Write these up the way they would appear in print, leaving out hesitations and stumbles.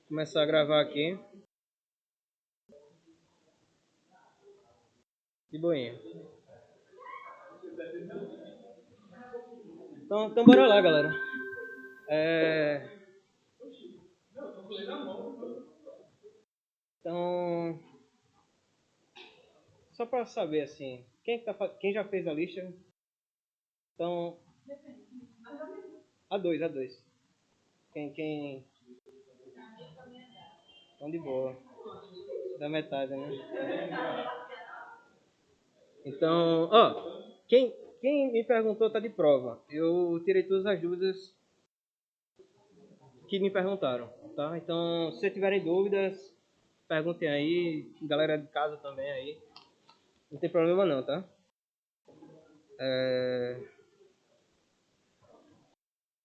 Começar a gravar aqui. De boinha. Então bora lá, galera. Então, só para saber assim, quem já fez a lista? Então, A2. Quem? Então de boa. Da metade, né? Então, quem me perguntou tá de prova. Eu tirei todas as dúvidas que me perguntaram, tá? Então, se tiverem dúvidas, perguntem aí, galera de casa também aí. Não tem problema não, tá?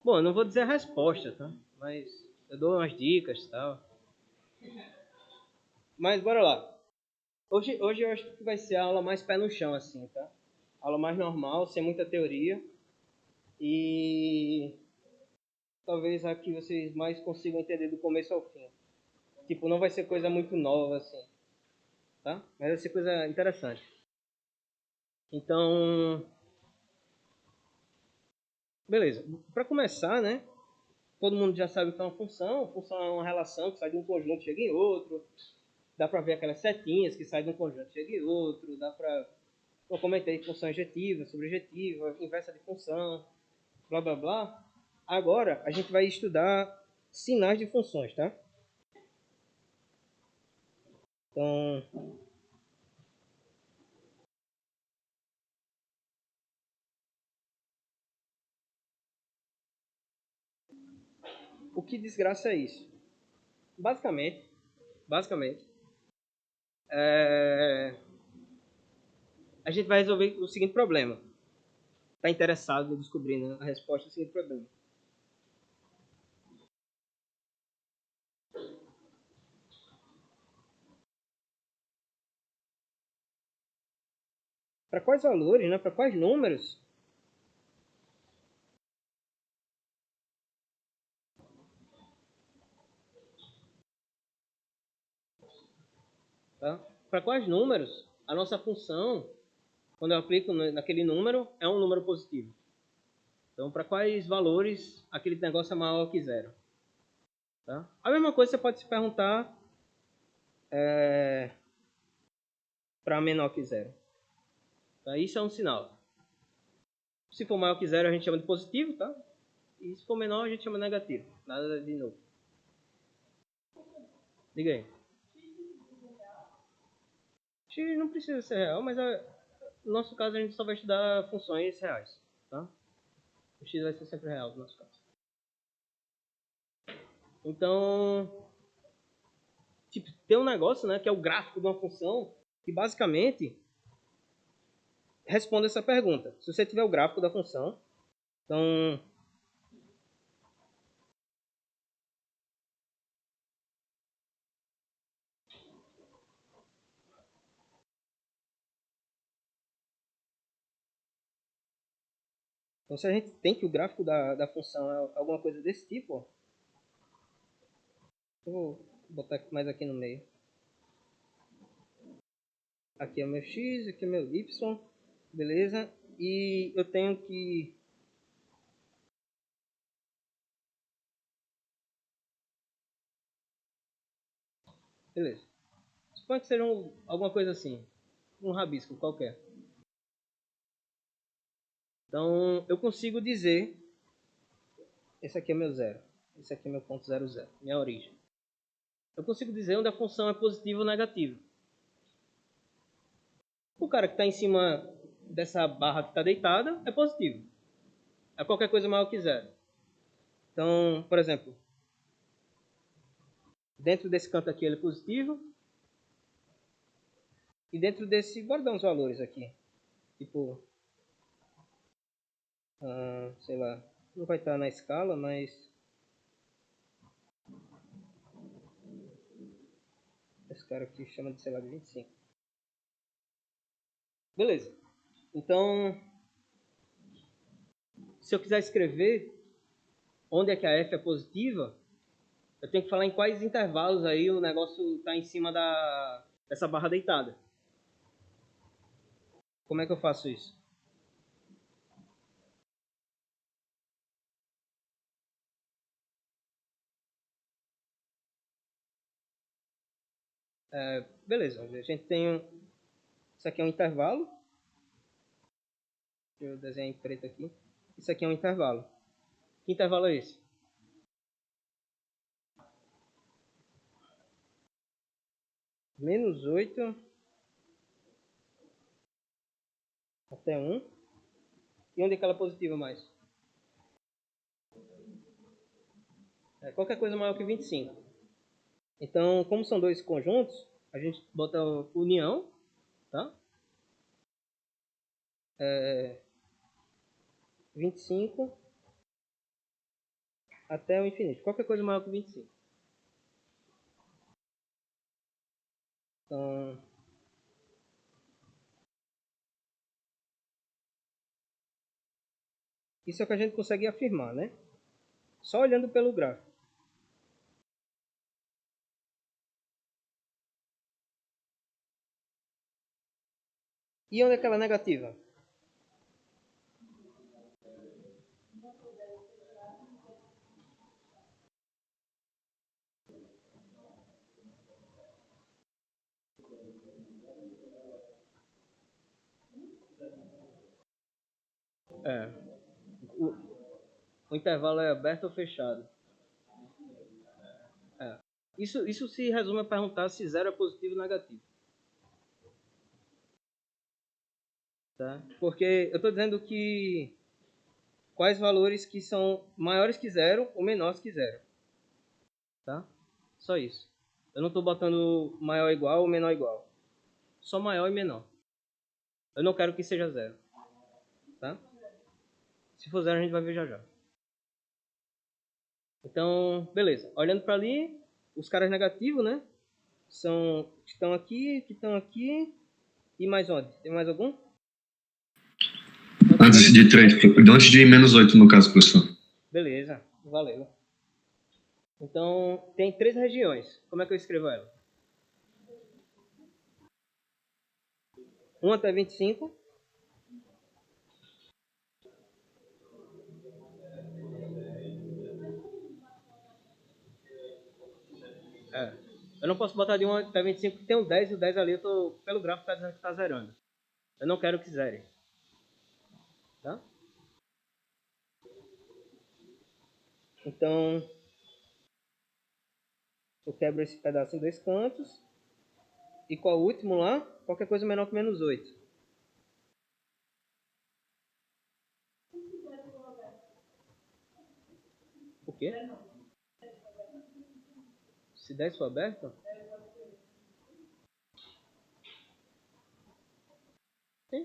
Bom, eu não vou dizer a resposta, tá? Mas eu dou umas dicas e tal. Mas bora lá. Hoje eu acho que vai ser a aula mais pé no chão, assim, tá? Aula mais normal, sem muita teoria. E talvez aqui vocês mais consigam entender do começo ao fim. Tipo, não vai ser coisa muito nova, assim, tá? Mas vai ser coisa interessante. Então, beleza. Para começar, né? Todo mundo já sabe o que é uma função. Função é uma relação que sai de um conjunto e chega em outro. Dá para ver aquelas setinhas que saem de um conjunto e chega em outro. Dá para... Eu comentei função injetiva, subjetiva, inversa de função, blá blá blá. Agora a gente vai estudar sinais de funções, tá? Então, o que desgraça é isso? Basicamente, a gente vai resolver o seguinte problema. Está interessado em descobrir, né, a resposta do seguinte problema. Para quais valores, né, para quais números, tá? Para quais números a nossa função, quando eu aplico naquele número, é um número positivo. Então, para quais valores aquele negócio é maior que zero. Tá? A mesma coisa você pode se perguntar para menor que zero. Tá? Isso é um sinal. Se for maior que zero, a gente chama de positivo, tá? E se for menor, a gente chama de negativo. Nada de novo. Diga aí. X não precisa ser real, mas no nosso caso a gente só vai estudar funções reais. Tá? O x vai ser sempre real no nosso caso. Então, tipo, tem um negócio, né, que é o gráfico de uma função, que basicamente responde essa pergunta. Se você tiver o gráfico da função, então se a gente tem que o gráfico da função é alguma coisa desse tipo, ó, eu vou botar mais aqui no meio. Aqui é o meu x, aqui é o meu y, beleza? E eu tenho que... Beleza. Suponha que seja alguma coisa assim, um rabisco qualquer. Então, eu consigo dizer, esse aqui é meu zero, esse aqui é meu ponto 00, minha origem. Eu consigo dizer onde a função é positiva ou negativa. O cara que está em cima dessa barra que está deitada é positivo. É qualquer coisa maior que zero. Então, por exemplo, dentro desse canto aqui ele é positivo. E dentro desse, bora dar uns valores aqui. Tipo, sei lá, não vai estar na escala, mas... Esse cara aqui chama de, sei lá, de 25. Beleza. Então, se eu quiser escrever onde é que a f é positiva, Eu tenho que falar em quais intervalos aí o negócio está em cima dessa barra deitada. Como é que eu faço isso? Beleza, a gente tem... Isso aqui é um intervalo. Deixa eu desenhar em preto aqui. Isso aqui é um intervalo. Que intervalo é esse? -8 até 1. E onde é aquela positiva mais? Qualquer coisa maior que 25. Então, como são dois conjuntos, a gente bota união, tá? 25 até o infinito. Qualquer coisa maior que 25. Então, isso é o que a gente consegue afirmar, né? Só olhando pelo gráfico. E onde é aquela negativa? O, o intervalo é aberto ou fechado? Isso se resume a perguntar se 0 é positivo ou negativo. Tá? Porque eu estou dizendo que quais valores que são maiores que 0 ou menores que 0. Tá? Só isso. Eu não estou botando maior igual ou menor igual. Só maior e menor. Eu não quero que seja 0. Tá? Se for 0, a gente vai ver já já. Então, beleza. Olhando para ali, os caras negativos, né? Estão aqui, que estão aqui. E mais onde? Tem mais algum? Antes de 3, antes de -8 no caso, professor. Beleza, valeu. Então, tem 3 regiões. Como é que eu escrevo ela? 1 até 25. Eu não posso botar de 1 até 25 porque tem um 10 e o 10 ali, pelo gráfico está dizendo que está zerando. Eu não quero que zere. Tá? Então, eu quebro esse pedaço em 2 cantos. E qual o último lá? Qualquer coisa menor que -8. Por quê? Se 10 for aberto? Sim.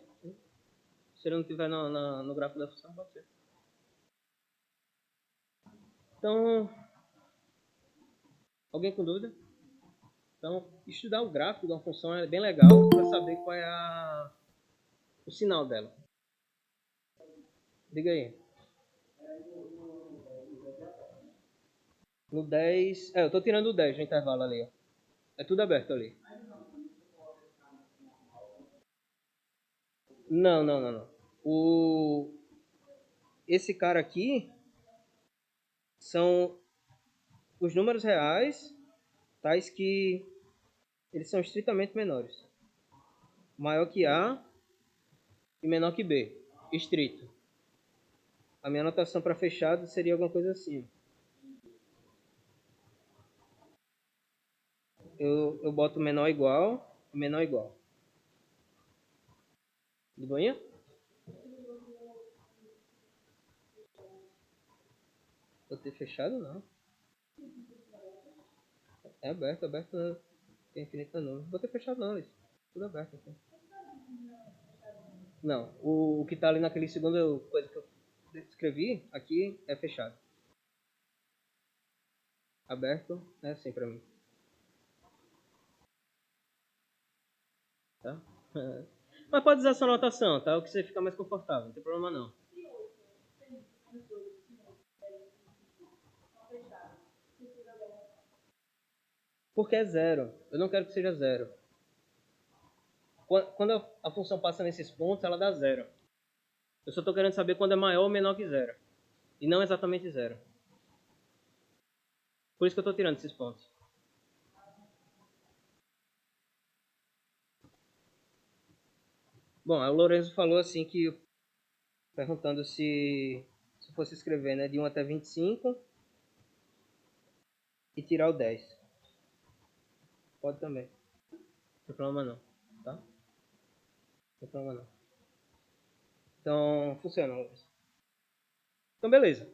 Se ele não estiver no gráfico da função, pode ser. Então, alguém com dúvida? Então, estudar o gráfico de uma função é bem legal para saber qual é o sinal dela. Diga aí. No 10... eu estou tirando o 10 no intervalo ali. Ó. É tudo aberto ali. Não. Esse cara aqui são os números reais, tais que eles são estritamente menores. Maior que A e menor que B. Estrito. A minha anotação para fechado seria alguma coisa assim. Eu boto menor igual e menor igual. De boinha? Vou ter fechado não. É aberto não. Tem infinita não. Vou ter fechado não, isso. Tudo aberto aqui. Não, o que tá ali naquele segundo coisa que eu escrevi aqui é fechado. Aberto é assim pra mim. Tá? Mas pode usar essa anotação, tá? O que você ficar mais confortável, não tem problema não. Porque é zero. Eu não quero que seja zero. Quando a função passa nesses pontos, ela dá zero. Eu só estou querendo saber quando é maior ou menor que zero. E não exatamente zero. Por isso que eu estou tirando esses pontos. Bom, aí o Lorenzo falou assim que... Perguntando se fosse escrever, né, de 1 até 25 e tirar o 10. Pode também. Não tem problema não, tá? Não tem problema não. Então, funciona, Lorenzo. Então, beleza.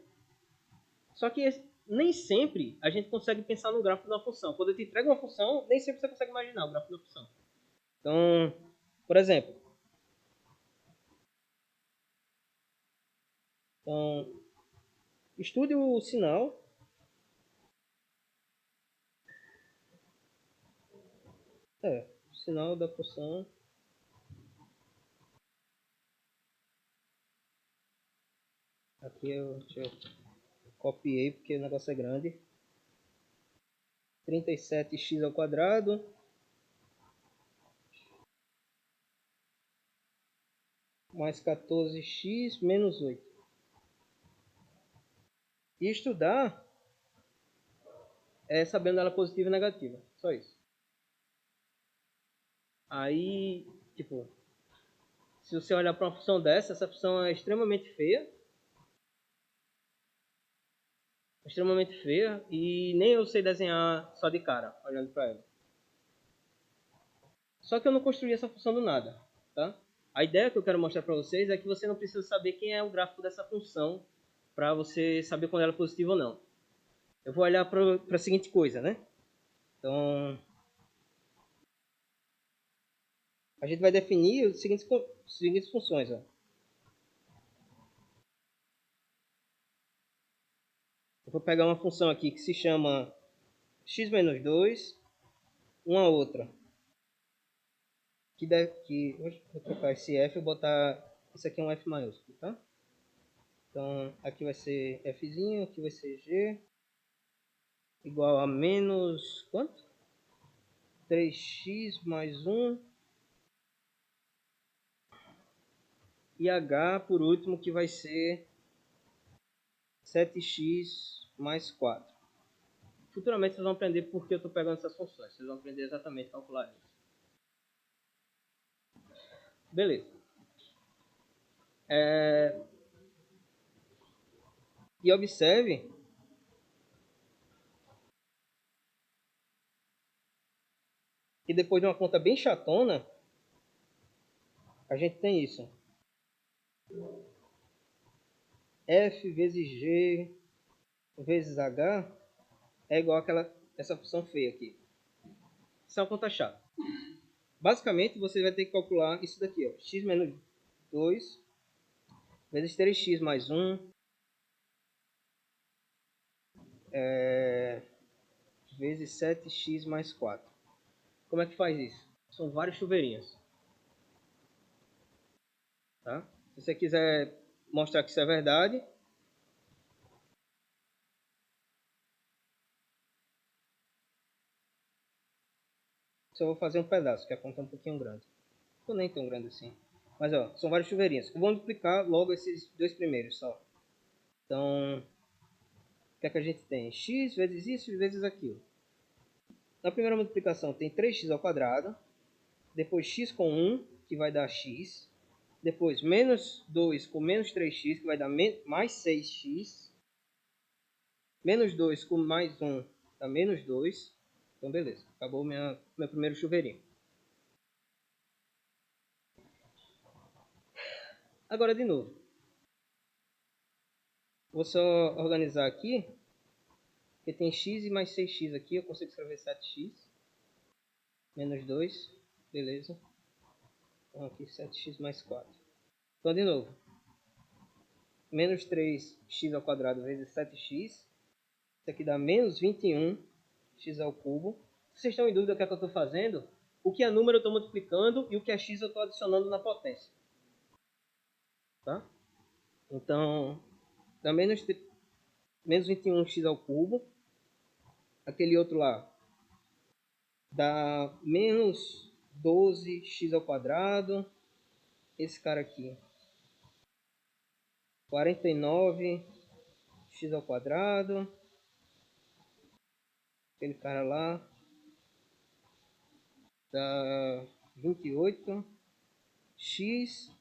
Só que nem sempre a gente consegue pensar no gráfico de uma função. Quando eu te entrego uma função, nem sempre você consegue imaginar o gráfico da função. Então, por exemplo, estude o sinal o sinal da função. Aqui eu copiei porque o negócio é grande. 37x ao quadrado mais 14x menos 8. E estudar é sabendo ela positiva e negativa. Só isso. Aí, tipo, se você olhar para uma função dessa, essa função é extremamente feia. Extremamente feia. E nem eu sei desenhar só de cara, olhando para ela. Só que eu não construí essa função do nada, tá? A ideia que eu quero mostrar para vocês é que você não precisa saber quem é o gráfico dessa função para você saber quando ela é positiva ou não. Eu vou olhar para a seguinte coisa, né? Então, a gente vai definir as seguintes funções. Ó. Eu vou pegar uma função aqui que se chama x menos 2, uma outra. Vou trocar esse f e botar... Isso aqui é um f maiúsculo, tá? Então, aqui vai ser fzinho, aqui vai ser g. Igual a menos... quanto? 3x mais 1. E h, por último, que vai ser 7x mais 4. Futuramente vocês vão aprender por que eu estou pegando essas funções. Vocês vão aprender exatamente a calcular isso. Beleza. E observe que depois de uma conta bem chatona, a gente tem isso. F vezes G vezes H é igual essa função feia aqui. Isso é uma conta chata. Basicamente, você vai ter que calcular isso daqui. Ó, x menos 2 vezes 3x mais 1 vezes 7x mais 4. Como é que faz isso? São vários chuveirinhos. Tá? Se você quiser mostrar que isso é verdade, só vou fazer um pedaço, que a conta é um pouquinho grande. Ou nem tão grande assim. Mas ó, são vários chuveirinhos. Eu vou multiplicar logo esses dois primeiros só. Então, o que é que a gente tem? X vezes isso vezes aquilo. Na primeira multiplicação tem 3x ao quadrado. Depois x com 1, que vai dar x. Depois menos 2 com menos 3x, que vai dar mais 6x. Menos 2 com mais 1 dá menos 2. Então, beleza. Acabou meu primeiro chuveirinho. Agora, de novo. Vou só organizar aqui. Porque tem x e mais 6x aqui. Eu consigo escrever 7x. Menos 2. Beleza. Então, aqui 7x mais 4. Então, de novo. Menos 3x ao quadrado vezes 7x. Isso aqui dá menos 21x ao cubo. Se vocês estão em dúvida do que é que eu estou fazendo, o que é número eu estou multiplicando e o que é x eu estou adicionando na potência. Tá? Então, dá menos 21x ao cubo. Aquele outro lá dá menos 12x ao quadrado. Esse cara aqui, 49x ao quadrado. Aquele cara lá dá 28x.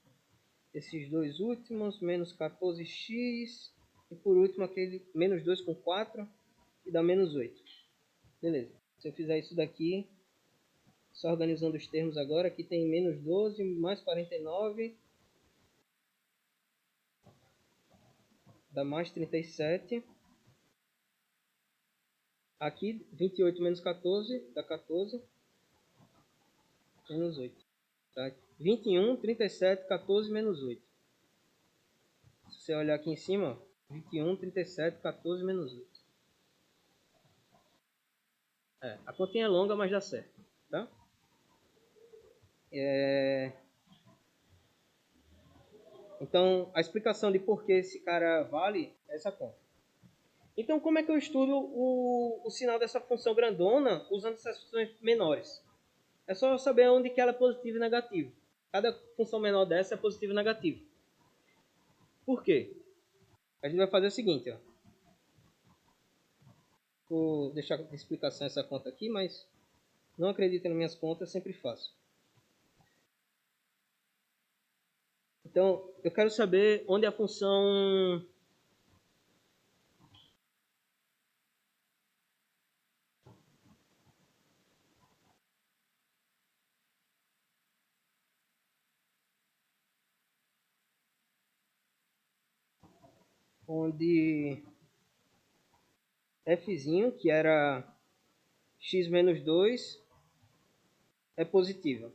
Esses dois últimos, menos 14x. E por último aquele menos 2 com 4, que dá menos 8. Beleza. Se eu fizer isso daqui, só organizando os termos agora, aqui tem menos 12 mais 49, dá mais 37. Aqui 28 menos 14 dá 14, menos 8. Tá? 21, 37, 14 menos 8. Se você olhar aqui em cima, ó, 21, 37, 14 menos 8. A continha é longa, mas dá certo. Tá? Então, a explicação de por que esse cara vale é essa conta. Então, como é que eu estudo o sinal dessa função grandona usando essas funções menores? É só saber onde que ela é positiva e negativa. Cada função menor dessa é positiva e negativa. Por quê? A gente vai fazer o seguinte, ó. Vou deixar de explicação essa conta aqui, mas não acreditem nas minhas contas, eu sempre faço. Então, eu quero saber onde a função onde fzinho, que era x menos 2, é positiva.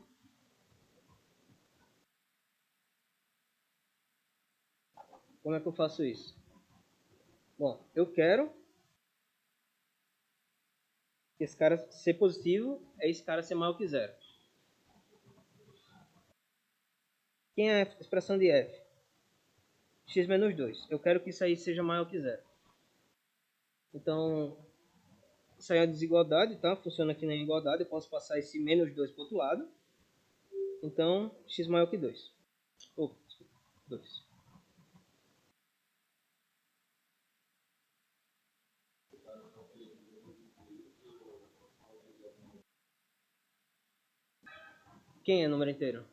Como é que eu faço isso? Bom, eu quero que esse cara ser positivo é esse cara ser maior que zero. Quem é a expressão de f? X menos 2. Eu quero que isso aí seja maior que zero. Então, isso aí é a desigualdade, tá? Funciona aqui na igualdade. Eu posso passar esse menos 2 para o outro lado. Então, x maior que 2. Opa, 2. Quem é número inteiro?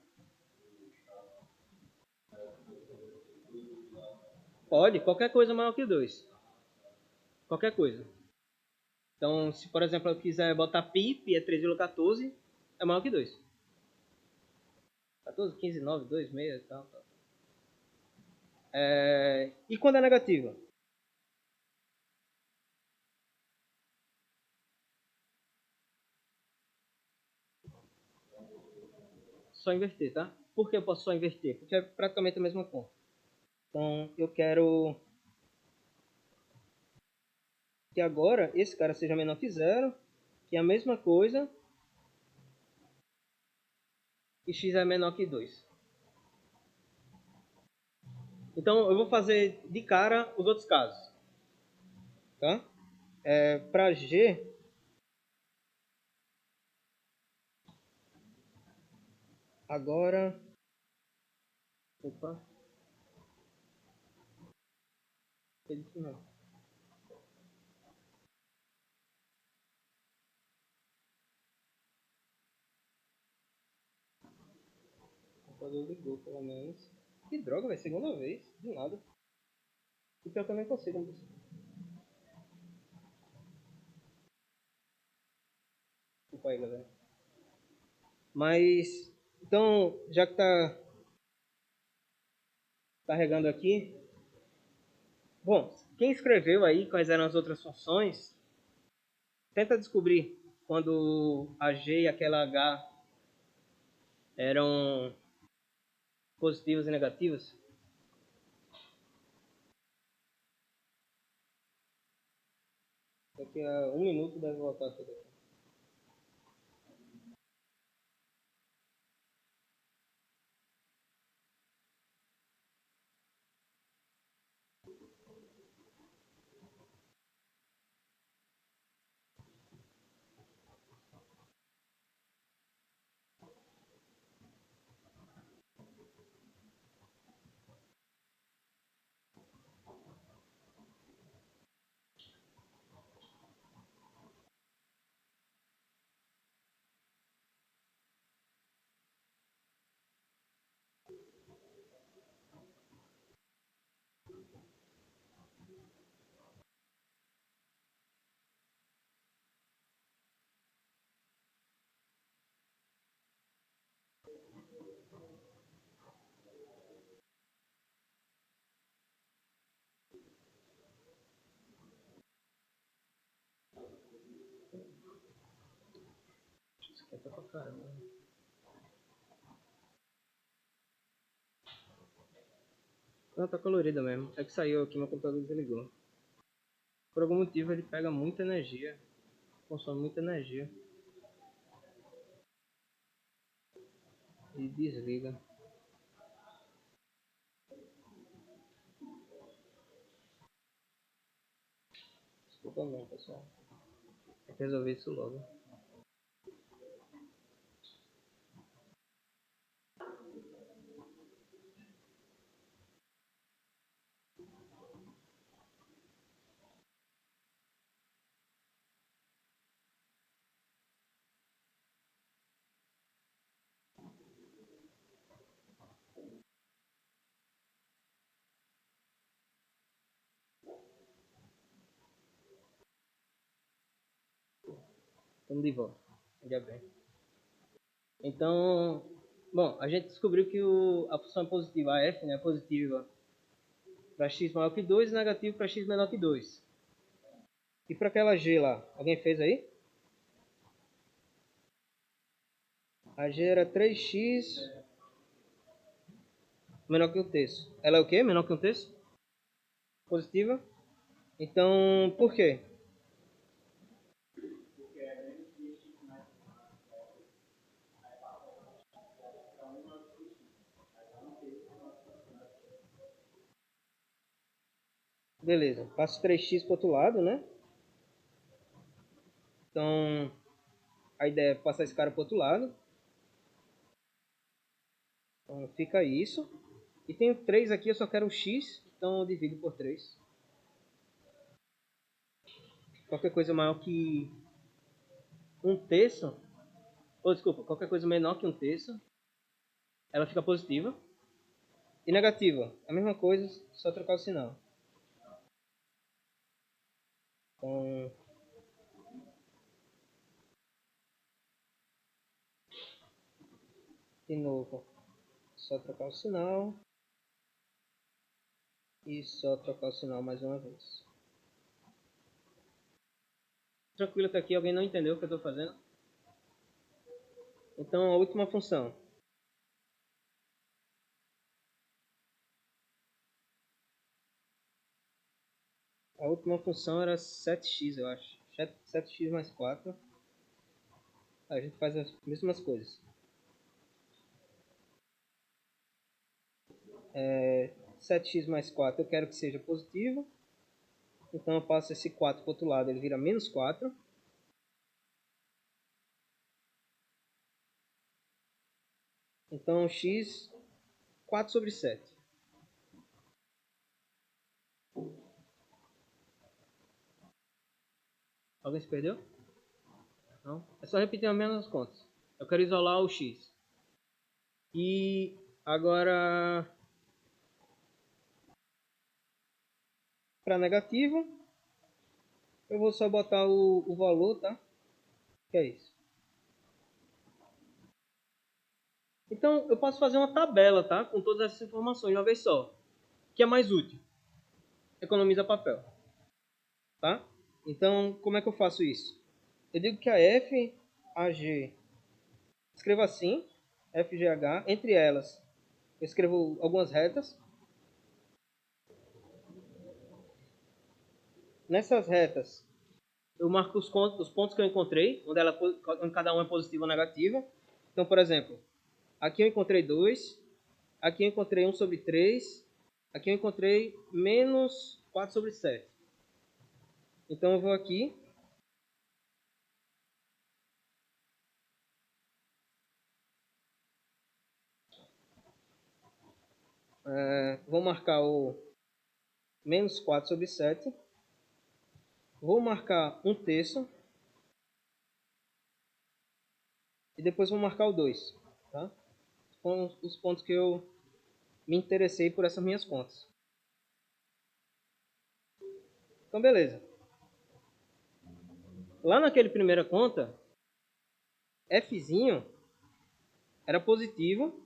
Pode, qualquer coisa maior que 2. Qualquer coisa. Então, se por exemplo eu quiser botar pi é 3,14, é maior que 2. 14, 15, 9, 2, 6 e tal. E quando é negativa? Só inverter, tá? Por que eu posso só inverter? Porque é praticamente a mesma conta. Então, eu quero que agora esse cara seja menor que zero, que é a mesma coisa, e x é menor que 2. Então, eu vou fazer de cara os outros casos. Tá? Para g, agora... Opa. Não. O computador ligou, pelo menos. Que droga, velho. Segunda vez. De nada. E pior que eu nem consigo. Desculpa aí, galera. Mas, então, já que tá carregando aqui. Bom, quem escreveu aí quais eram as outras funções, tenta descobrir quando a g e aquela h eram positivas e negativas. Daqui a 1 minuto deve voltar tudo aqui. Tá pra caramba. Não, tá colorida mesmo. É que saiu aqui, meu computador desligou. Por algum motivo ele pega muita energia. Consome muita energia. E desliga. Desculpa não, pessoal. Tem que resolver isso logo. Estamos de volta. Já bem. Então, bom, a gente descobriu que a função é positiva, a f, né, é positiva para x maior que 2 e negativo para x menor que 2. E para aquela g lá, alguém fez aí? A g era 3x menor que um terço. Ela é o quê? Menor que um terço? Positiva? Então, por quê? Beleza, passo 3x para o outro lado, né? Então, a ideia é passar esse cara para o outro lado. Então, fica isso. E tenho 3 aqui, eu só quero o x, então eu divido por 3. Qualquer coisa maior que um terço, ou desculpa, qualquer coisa menor que um terço, ela fica positiva. E negativa, a mesma coisa, só trocar o sinal. Então, de novo, só trocar o sinal. E só trocar o sinal mais uma vez. Tranquilo até aqui, alguém não entendeu o que eu estou fazendo? Então, a última função. A última função era 7x, eu acho. 7x mais 4. A gente faz as mesmas coisas. 7x mais 4 eu quero que seja positivo. Então eu passo esse 4 para o outro lado, ele vira menos 4. Então x, 4 sobre 7. Alguém se perdeu? Não? É só repetir as mesmas contas. Eu quero isolar o x. E agora, para negativo, eu vou só botar o valor, tá? Que é isso. Então, eu posso fazer uma tabela, tá? Com todas essas informações de uma vez só. Que é mais útil. Economiza papel. Tá? Então, como é que eu faço isso? Eu digo que a f, a g, escrevo assim, f, g, h, entre elas, eu escrevo algumas retas. Nessas retas, eu marco os pontos que eu encontrei, onde cada um é positivo ou negativo. Então, por exemplo, aqui eu encontrei 2, aqui eu encontrei 1 sobre 3, aqui eu encontrei menos 4 sobre 7. Então eu vou aqui, vou marcar o menos 4 sobre 7, vou marcar um terço, e depois vou marcar o 2. Tá? São os pontos que eu me interessei por essas minhas contas. Então, beleza. Lá naquele primeira conta, Fzinho era positivo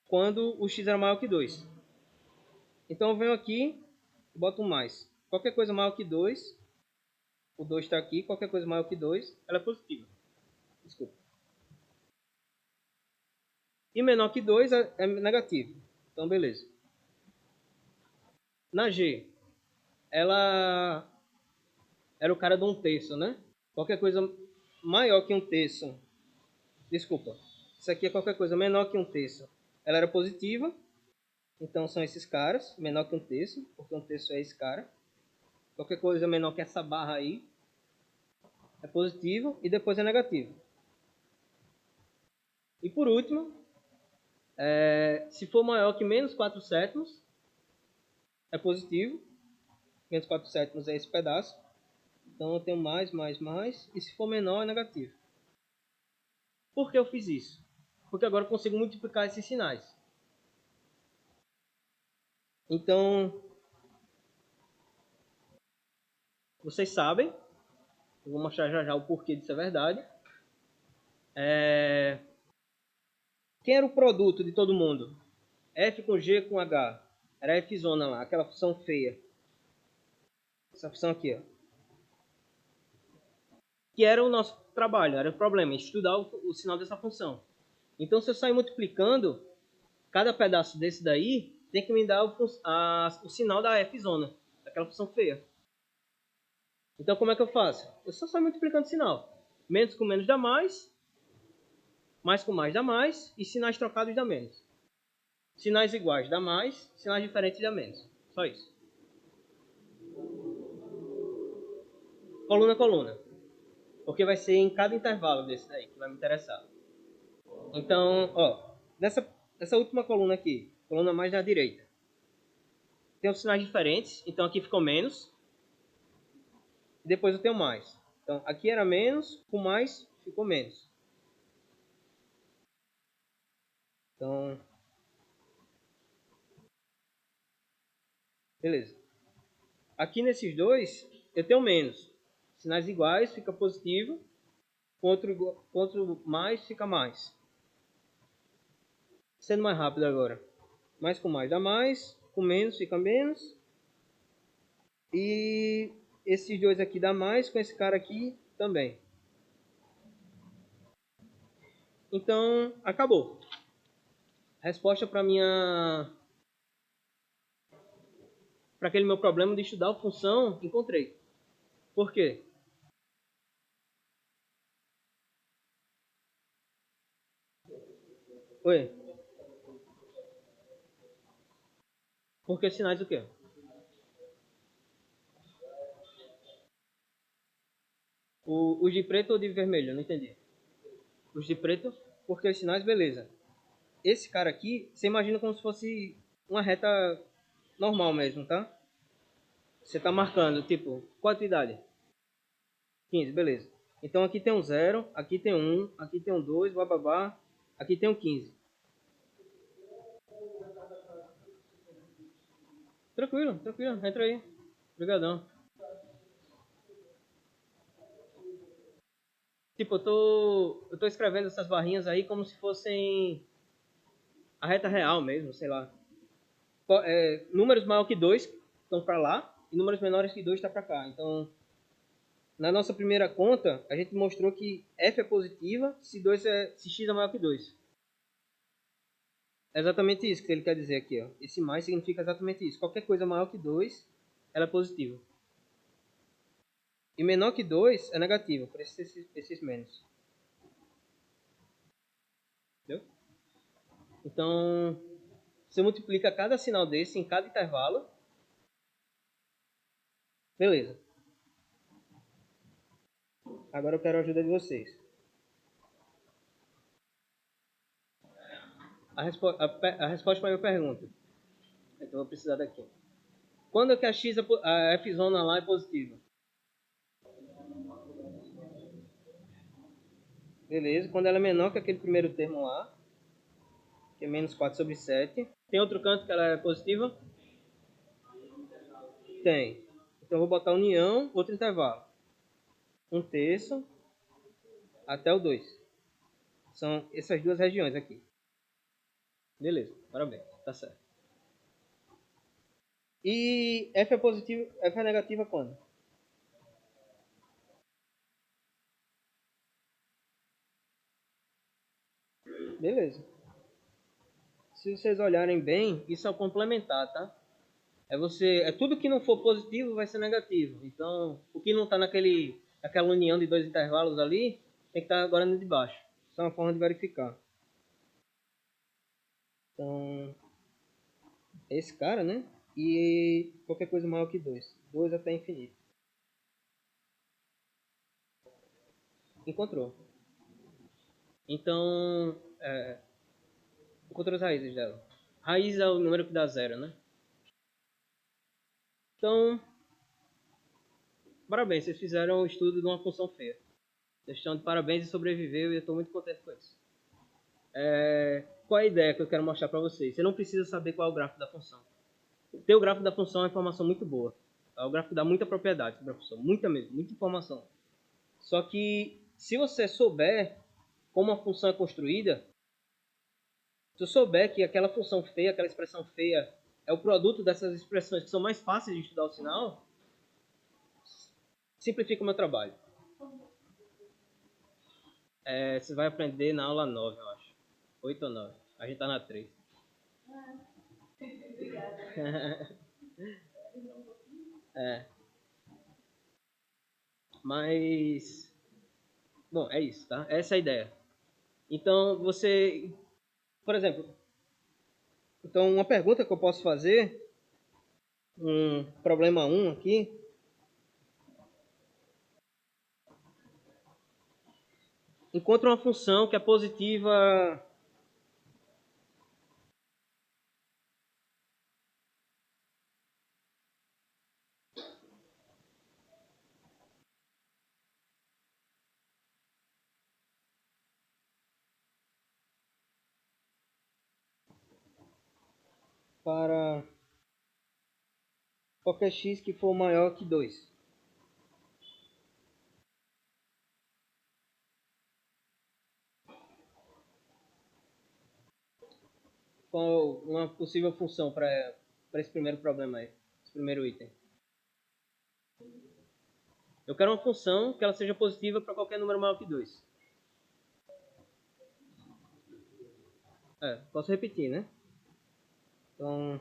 quando o x era maior que 2. Então eu venho aqui e boto um mais. Qualquer coisa maior que 2, o 2 está aqui, qualquer coisa maior que 2, ela é positiva. Desculpa. E menor que 2 é negativo. Então, beleza. Na G, ela era o cara de 1/3, né? Qualquer coisa maior que 1/3. Desculpa. Isso aqui é qualquer coisa menor que 1/3. Ela era positiva. Então são esses caras. Menor que 1/3. Porque 1/3 é esse cara. Qualquer coisa menor que essa barra aí é positivo. E depois é negativo. E por último, se for maior que menos 4 sétimos, é positivo. Menos 4 sétimos é esse pedaço. Então eu tenho mais. E se for menor, é negativo. Por que eu fiz isso? Porque agora eu consigo multiplicar esses sinais. Então, vocês sabem, eu vou mostrar já já o porquê disso é verdade. Quem era o produto de todo mundo? F com G com H. Era F zona lá, aquela função feia. Essa função aqui, ó. Que era o nosso trabalho, era o problema, estudar o sinal dessa função. Então, se eu sair multiplicando, cada pedaço desse daí tem que me dar o sinal da F zona, daquela função feia. Então, como é que eu faço? Eu só saio multiplicando o sinal. Menos com menos dá mais com mais dá mais, e sinais trocados dá menos. Sinais iguais dá mais, sinais diferentes dá menos. Só isso. Coluna a coluna. Porque vai ser em cada intervalo desse daí que vai me interessar. Então, ó, nessa última coluna aqui, coluna mais da direita, tem os sinais diferentes. Então aqui ficou menos. E depois eu tenho mais. Então aqui era menos, com mais ficou menos. Então, beleza. Aqui nesses dois, eu tenho menos. Sinais iguais fica positivo. Com outro mais fica mais. Sendo mais rápido agora. Mais com mais dá mais. Com menos fica menos. E esses dois aqui dá mais. Com esse cara aqui também. Então, acabou. Resposta para aquele meu problema de estudar a função, encontrei. Por quê? Oi? Porque sinais o quê? Os de preto ou de vermelho? Não entendi. Os de preto, porque os sinais, beleza. Esse cara aqui, você imagina como se fosse uma reta normal mesmo, tá? Você tá marcando, tipo, qual a tua idade? 15, beleza. Então aqui tem um 0, aqui tem um 1, aqui tem um 2, bababá. Aqui tem um 15. Tranquilo, tranquilo, entra aí. Obrigadão. Tipo, eu tô escrevendo essas barrinhas aí como se fossem a reta real mesmo, sei lá. Números maior que 2 estão para lá e números menores que 2 está para cá. Então, na nossa primeira conta, a gente mostrou que f é positiva se x é maior que 2. É exatamente isso que ele quer dizer aqui, ó. Esse mais significa exatamente isso. Qualquer coisa maior que 2, ela é positiva. E menor que 2 é negativo, por isso esses menos. Entendeu? Então, você multiplica cada sinal desse em cada intervalo. Beleza. Agora eu quero a ajuda de vocês. A resposta para a minha pergunta. Então eu vou precisar daqui. Quando é que a F zona lá é positiva? Beleza. Quando ela é menor que aquele primeiro termo lá, que é menos 4 sobre 7. Tem outro canto que ela é positiva? Tem. Então eu vou botar união, outro intervalo. 1/3 até o 2. São essas duas regiões aqui. Beleza, parabéns, tá certo. E F é positivo, F é negativa quando? Beleza. se vocês olharem bem, isso é o complementar, tá? É tudo que não for positivo vai ser negativo. Então, o que não está naquela união de dois intervalos ali, tem que estar agora no de baixo. Isso é uma forma de verificar. Então, esse cara, né? E qualquer coisa maior que 2. 2 até infinito. Encontrou. Então, encontrou as raízes dela. Raiz é o número que dá zero, né? Então, parabéns, vocês fizeram o estudo de uma função feia. Vocês estão de parabéns e sobreviveu e eu estou muito contente com isso. Qual é a ideia que eu quero mostrar para vocês? Você não precisa saber qual é o gráfico da função. Ter o gráfico da função é uma informação muito boa. O gráfico dá muita propriedade sobre a função, muita mesmo, muita informação. Só que se você souber como a função é construída, se eu souber que aquela função feia, aquela expressão feia, é o produto dessas expressões que são mais fáceis de estudar o sinal, simplifica o meu trabalho. Você vai aprender na aula 9, eu acho. 8 ou 9. A gente tá na 3. Mas, bom, é isso, tá? Essa é a ideia. Então, você, por exemplo, então uma pergunta que eu posso fazer, um problema 1 aqui, encontra uma função que é positiva para qualquer x que for maior que 2. Qual uma possível função para esse primeiro problema aí, esse primeiro item? Eu quero uma função que ela seja positiva para qualquer número maior que 2. Posso repetir, né? Então,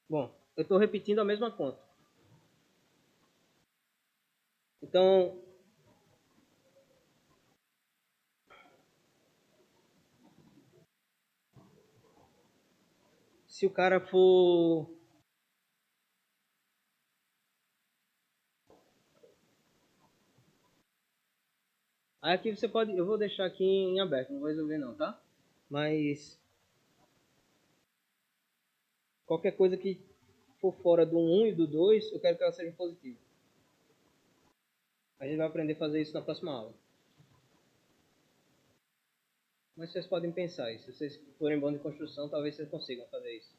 bom, eu estou repetindo a mesma conta. Então, se o cara for... Aí aqui você pode... Eu vou deixar aqui em aberto, não vou resolver não, tá? Mas... qualquer coisa que for fora do 1 e do 2, eu quero que ela seja positiva. A gente vai aprender a fazer isso na próxima aula. Mas vocês podem pensar isso. Se vocês forem bons de construção, talvez vocês consigam fazer isso.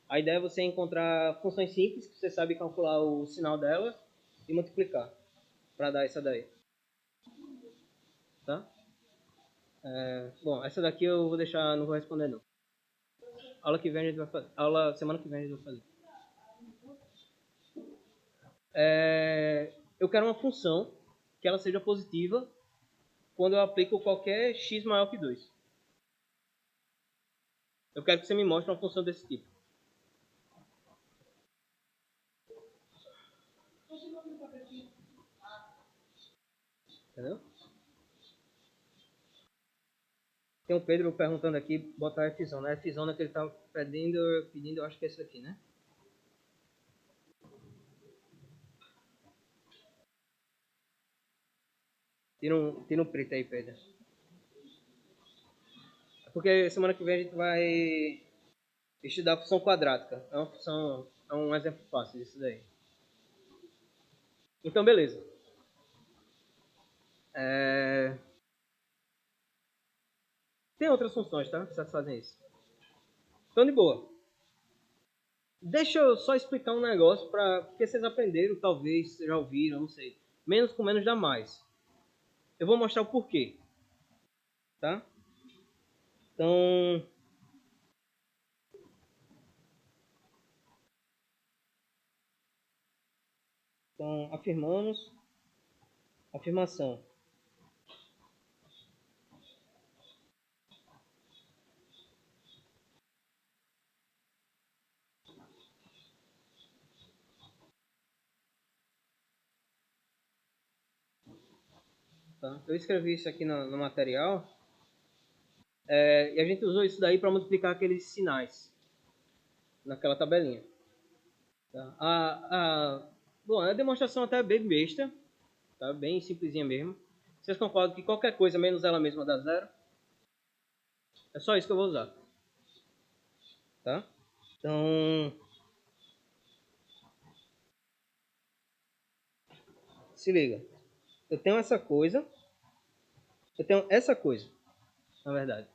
A ideia é você encontrar funções simples, que você sabe calcular o sinal dela, e multiplicar, para dar essa daí. Tá? Bom, essa daqui eu vou deixar, não vou responder não. Aula que vem a gente vai fazer. Semana que vem a gente vai fazer. Eu quero uma função que ela seja positiva quando eu aplico qualquer x maior que 2. Eu quero que você me mostre uma função desse tipo. Entendeu? Tem o Pedro perguntando aqui, botar a F-zona. A F-zona que ele está pedindo, eu acho que é esse aqui, né? Tira um print aí, Pedro. Porque semana que vem a gente vai estudar a função quadrática. É um exemplo fácil disso daí. Então, beleza. Tem outras funções, tá? Que satisfazem isso. Então, de boa. Deixa eu só explicar um negócio porque vocês aprenderam, talvez, já ouviram, não sei. Menos com menos dá mais. Eu vou mostrar o porquê. Tá? Então, afirmamos. Afirmação. Tá? Eu escrevi isso aqui no material. E a gente usou isso daí para multiplicar aqueles sinais naquela tabelinha. Tá? Bom, a demonstração até é bem besta, tá? Bem simplesinha mesmo. Vocês concordam que qualquer coisa menos ela mesma dá zero? É só isso que eu vou usar. Tá? Então, se liga. Eu tenho essa coisa. Eu tenho essa coisa, na verdade.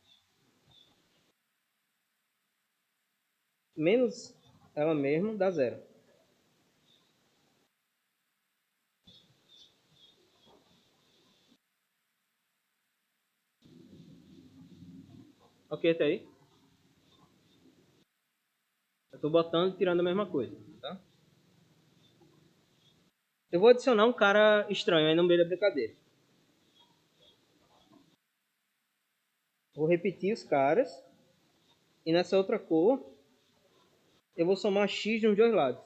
Menos ela mesma dá zero. Ok, até aí? Eu estou botando e tirando a mesma coisa, tá? Eu vou adicionar um cara estranho aí no meio da brincadeira. Vou repetir os caras. E nessa outra cor, eu vou somar x nos dois lados.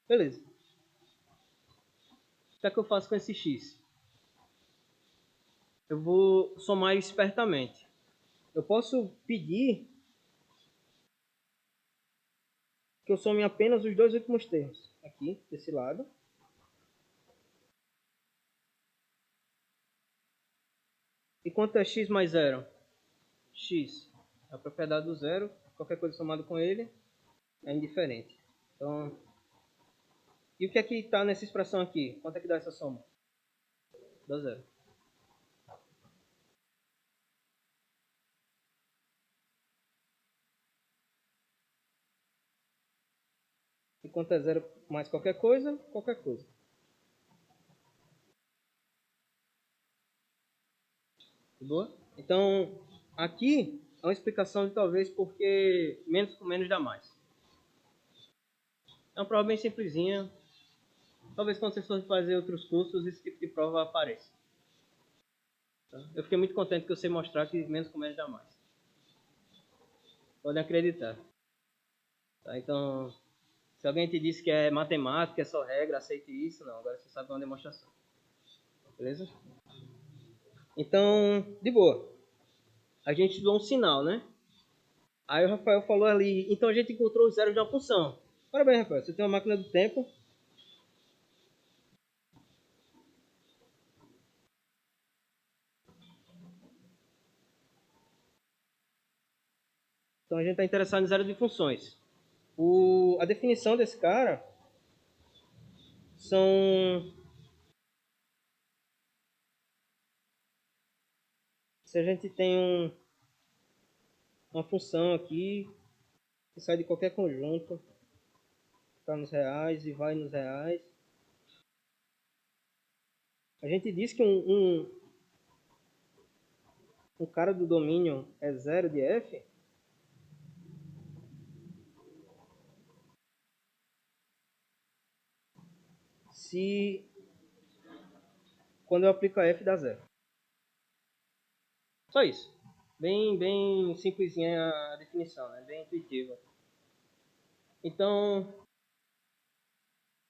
Beleza. O que é que eu faço com esse x? Eu vou somar espertamente. Eu posso pedir que eu some apenas os dois últimos termos. Aqui, desse lado. E quanto é x mais zero? X é a propriedade do zero. Qualquer coisa somada com ele é indiferente. Então, e o que é que está nessa expressão aqui? Quanto é que dá essa soma? Dá zero. E quanto é zero mais qualquer coisa? Qualquer coisa. Boa? Então, aqui é uma explicação de talvez porque menos com menos dá mais. É uma prova bem simplesinha. Talvez quando vocês forem fazer outros cursos, esse tipo de prova apareça. Tá? Eu fiquei muito contente que eu sei mostrar que menos com menos dá mais. Podem acreditar. Tá? Então, se alguém te disse que é matemática, é só regra, aceite isso. Não, agora você sabe uma demonstração. Beleza? Então, de boa. A gente estudou um sinal, né? Aí o Rafael falou ali, então a gente encontrou os zeros de uma função. Parabéns, Rafael. Você tem uma máquina do tempo. Então a gente está interessado em zero de funções. A definição desse cara são... Se a gente tem uma função aqui que sai de qualquer conjunto, está nos reais e vai nos reais. A gente diz que um cara do domínio é zero de f se quando eu aplico a f dá zero. Só isso. Bem simplesinha a definição, né? Bem intuitiva. Então,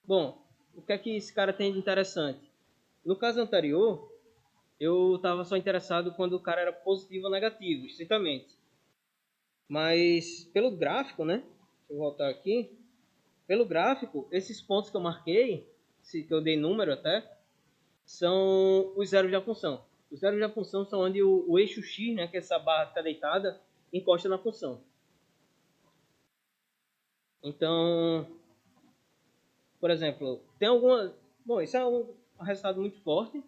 bom, o que é que esse cara tem de interessante? No caso anterior, eu estava só interessado quando o cara era positivo ou negativo, estritamente. Mas pelo gráfico, né? Deixa eu voltar aqui. Pelo gráfico, esses pontos que eu marquei, que eu dei número até, são os zeros da função. Os zeros da função são onde o eixo x, né, que é essa barra que está deitada, encosta na função. Então, por exemplo, tem alguma... Bom, isso é um resultado muito forte.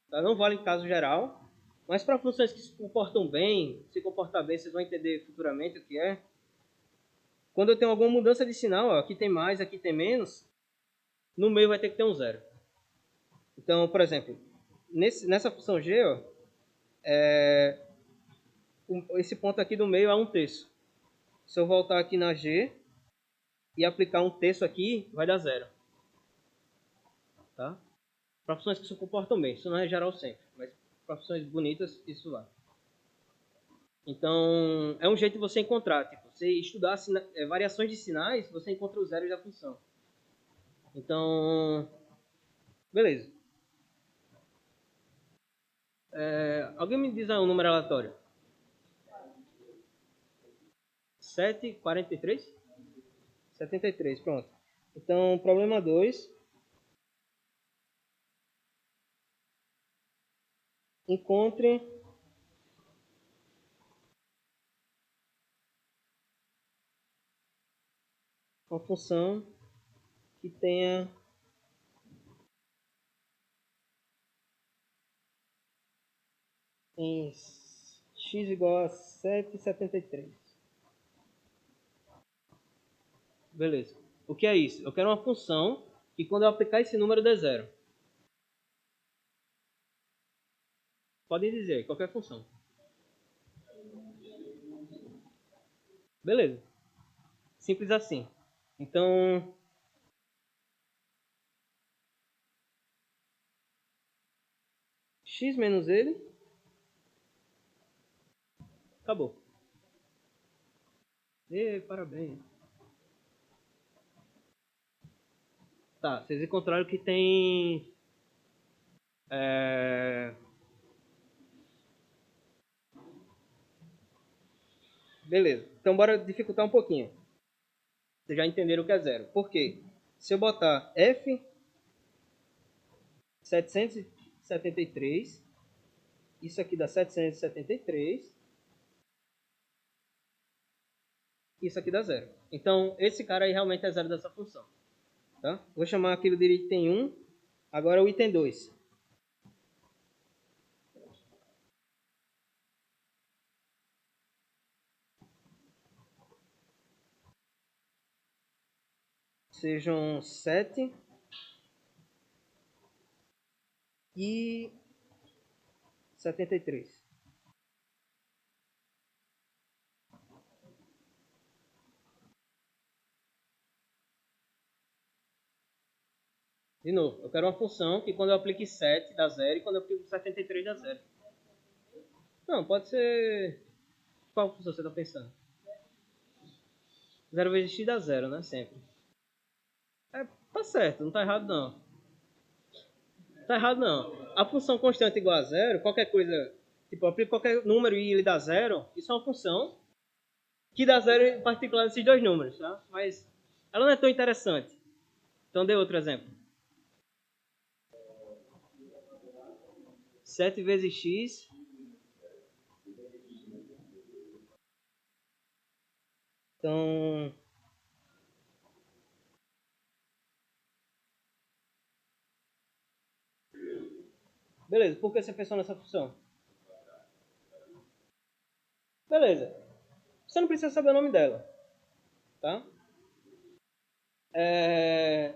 Tá? Não vale em caso geral. Mas para funções que se comportam bem, se comportar bem, vocês vão entender futuramente o que é. Quando eu tenho alguma mudança de sinal, ó, aqui tem mais, aqui tem menos, no meio vai ter que ter um zero. Então, por exemplo, nessa função g, ó, esse ponto aqui do meio é 1/3. Se eu voltar aqui na g e aplicar 1/3 aqui, vai dar zero. Tá? Para funções que se comportam bem. Isso não é geral sempre, mas para funções bonitas, isso vai. Então, é um jeito de você encontrar. Tipo, você estudar variações de sinais, você encontra os zeros da função. Então, beleza. Alguém me diz aí um número aleatório. 7,43? 73, pronto. Então, problema 2. Encontre uma função que tenha em x igual a 7,73. Beleza. O que é isso? Eu quero uma função que quando eu aplicar esse número dê zero. Podem dizer, qualquer função. Beleza. Simples assim. Então, x menos ele. Acabou. Parabéns. Tá, vocês encontraram que tem... Beleza. Então, bora dificultar um pouquinho. Vocês já entenderam o que é zero. Por quê? Se eu botar f 773, isso aqui dá 773, isso aqui dá zero. Então, esse cara aí realmente é zero dessa função. Tá? Vou chamar aquilo de item 1, agora o item 2. Sejam 7 e 73. De novo, eu quero uma função que quando eu aplique 7 dá 0 e quando eu aplico 73 dá 0. Não, pode ser... Qual função você está pensando? 0 vezes x dá 0, né? Sempre. Tá certo, não tá errado não. Tá errado não. A função constante igual a 0, qualquer coisa... Tipo, eu aplico qualquer número e ele dá 0, isso é uma função que dá 0 em particular nesses dois números, tá? Mas ela não é tão interessante. Então dê outro exemplo. 7 vezes x. Então... Beleza, por que você pensou nessa função? Beleza. Você não precisa saber o nome dela. Tá?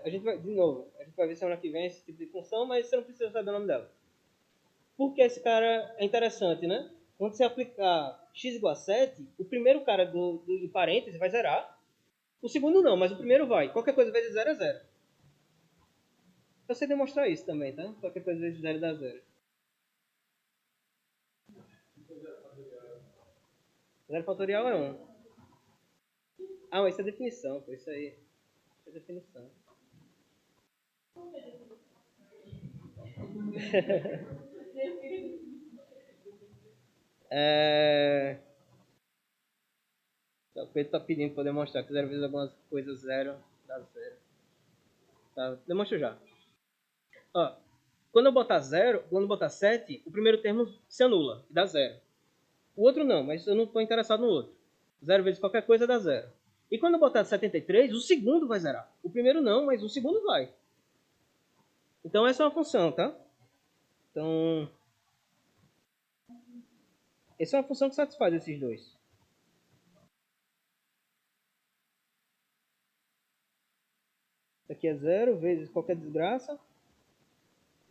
A gente vai, de novo, a gente vai ver semana que vem esse tipo de função, mas você não precisa saber o nome dela. Porque esse cara é interessante, né? Quando você aplicar x igual a 7, o primeiro cara em parênteses vai zerar. O segundo não, mas o primeiro vai. Qualquer coisa vezes 0 é 0. Eu sei demonstrar isso também, tá? Qualquer coisa vezes 0 dá 0. 0 fatorial é 1. Ah, mas isso é definição, pô. Isso aí é definição. O Pedro tá pedindo para demonstrar que 0 vezes algumas coisas 0 dá 0. Tá, demonstro já. Ó, quando eu botar 0, quando eu botar 7, o primeiro termo se anula, dá 0. O outro não, mas eu não estou interessado no outro. 0 vezes qualquer coisa dá 0. E quando eu botar 73, o segundo vai zerar. O primeiro não, mas o segundo vai. Então essa é uma função, tá? Então, essa é uma função que satisfaz esses dois. Isso aqui é 0 vezes qualquer desgraça,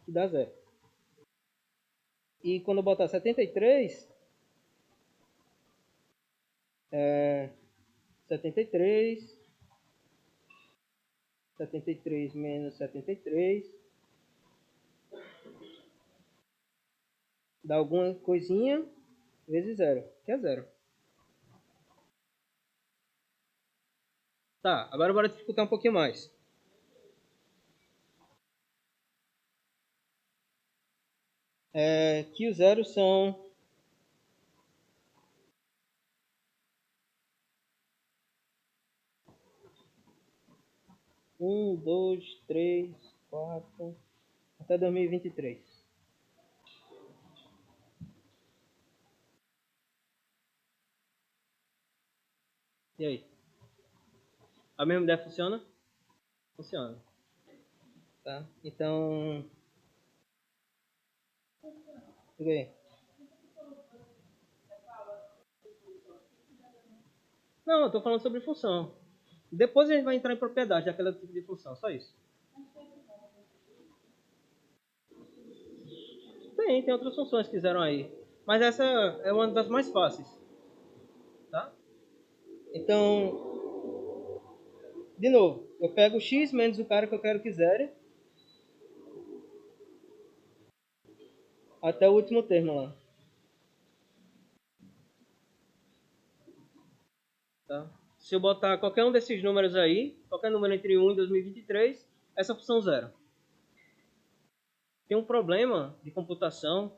que dá 0. E quando eu botar 73, 73, 73 menos 73, dá alguma coisinha vezes 0, que é 0. Tá, agora bora dificultar um pouquinho mais. Que os zeros são 1, 2, 3, 4, até 2023. E aí? A mesma ideia funciona? Funciona. Tá? Então... Diga aí. Não, eu tô falando sobre função. Depois a gente vai entrar em propriedade daquele tipo de função, só isso. Tem outras funções que fizeram aí. Mas essa é uma das mais fáceis. Tá? Então, de novo, eu pego x menos o cara que eu quero que zere até o último termo lá. Tá? Se eu botar qualquer um desses números aí, qualquer número entre 1 e 2023, essa função zero. Tem um problema de computação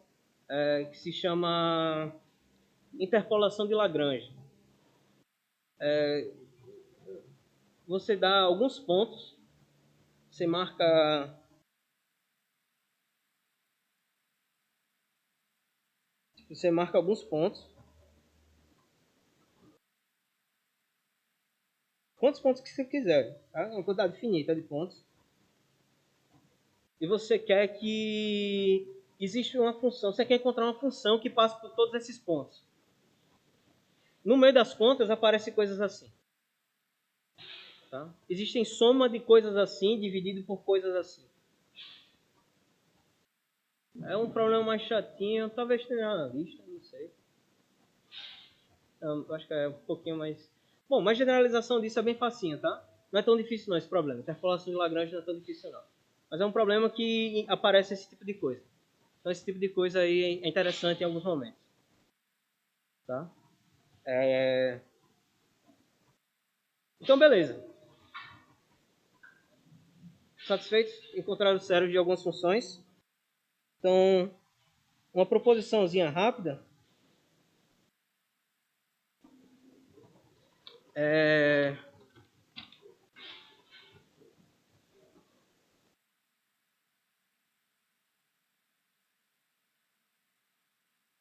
que se chama interpolação de Lagrange. Você dá alguns pontos, você marca alguns pontos. Quantos pontos que você quiser, tá? Uma quantidade finita de pontos. E você quer que existe uma função, você quer encontrar uma função que passe por todos esses pontos. No meio das contas aparecem coisas assim. Tá? Existem soma de coisas assim dividido por coisas assim. É um problema mais chatinho, talvez tenha na lista, não sei. Eu acho que é um pouquinho mais... Bom, mas generalização disso é bem facinho, tá? Não é tão difícil não esse problema. Interpolação de Lagrange não é tão difícil não. Mas é um problema que aparece esse tipo de coisa. Então esse tipo de coisa aí é interessante em alguns momentos. Tá? Então beleza. Satisfeitos? Encontraram o zero de algumas funções. Então, uma proposiçãozinha rápida é...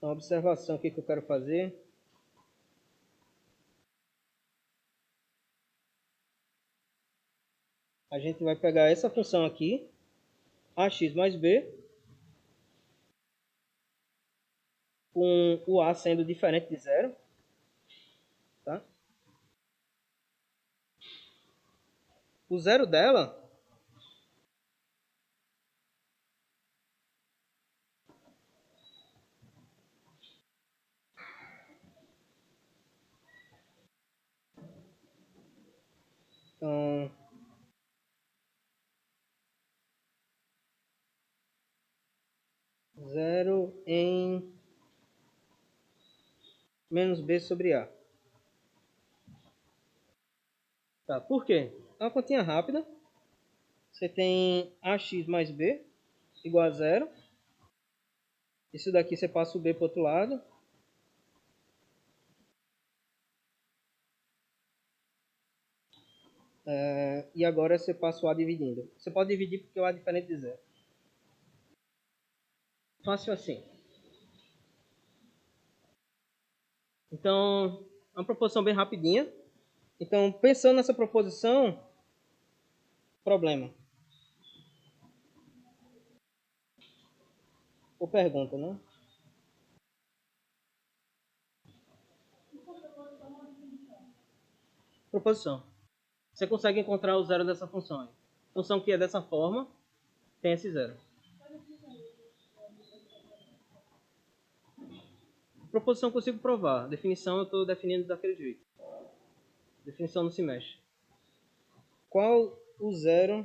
Uma observação aqui que eu quero fazer. A gente vai pegar essa função aqui, ax mais b, com o a sendo diferente de zero. Tá? O zero dela então, zero em menos b sobre a. Tá, por quê? É uma continha rápida. Você tem ax mais b igual a zero. Isso daqui você passa o b para o outro lado. E agora você passa o a dividindo. Você pode dividir porque o a é diferente de zero. Fácil assim. Então, é uma proposição bem rapidinha. Então, pensando nessa proposição, problema. Ou pergunta, né? Proposição. Você consegue encontrar o zero dessa função aí. Função que é dessa forma, tem esse zero. Proposição eu consigo provar. Definição eu estou definindo daquele jeito. Definição não se mexe. Qual o zero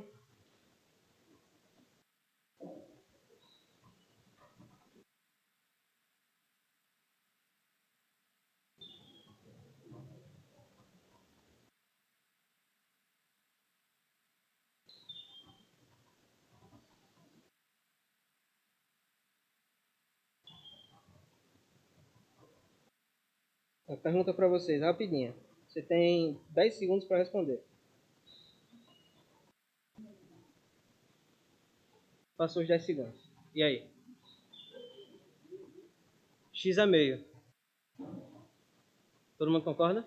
A pergunta para vocês, rapidinha. Você tem 10 segundos para responder. Passou os 10 segundos. E aí? X é meio. Todo mundo concorda?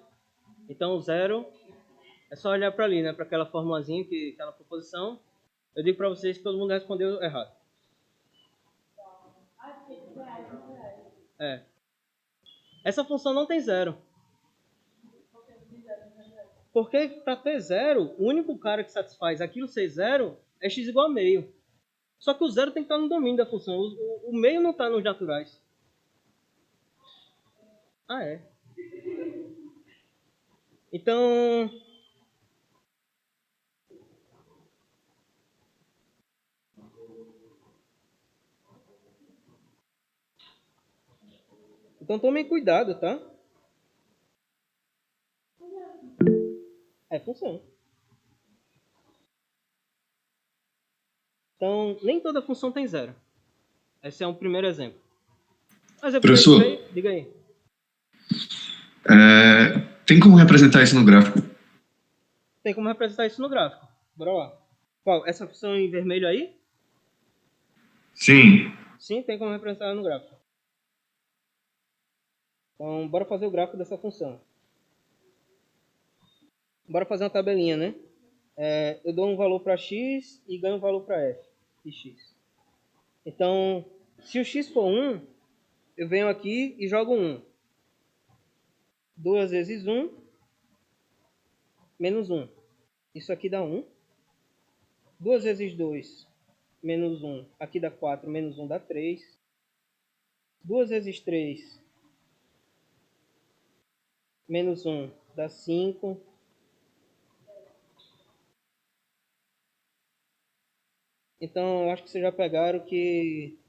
Então, o zero é só olhar para ali, né? Para aquela formulazinha que está na proposição. Eu digo para vocês que todo mundo respondeu errado. É. Essa função não tem zero. Porque para ter zero, o único cara que satisfaz aquilo ser zero é x igual a meio. Só que o zero tem que estar no domínio da função. O meio não está nos naturais. Ah, é. Então, tomem cuidado, tá? É função. Então, nem toda função tem zero. Esse é um primeiro exemplo. Exemplo Professor, diga aí. tem como representar isso no gráfico? Tem como representar isso no gráfico. Bora lá. Qual? Essa função em vermelho aí? Sim. Sim, tem como representar no gráfico. Então, bora fazer o gráfico dessa função. Bora fazer uma tabelinha, né? Eu dou um valor para x e ganho um valor para f de x. Então, se o x for 1, eu venho aqui e jogo 1. 2 vezes 1, menos 1. Isso aqui dá 1. 2 vezes 2, menos 1. Aqui dá 4, menos 1 dá 3. 2 vezes 3, menos 1 dá 5. Então, eu acho que vocês já pegaram que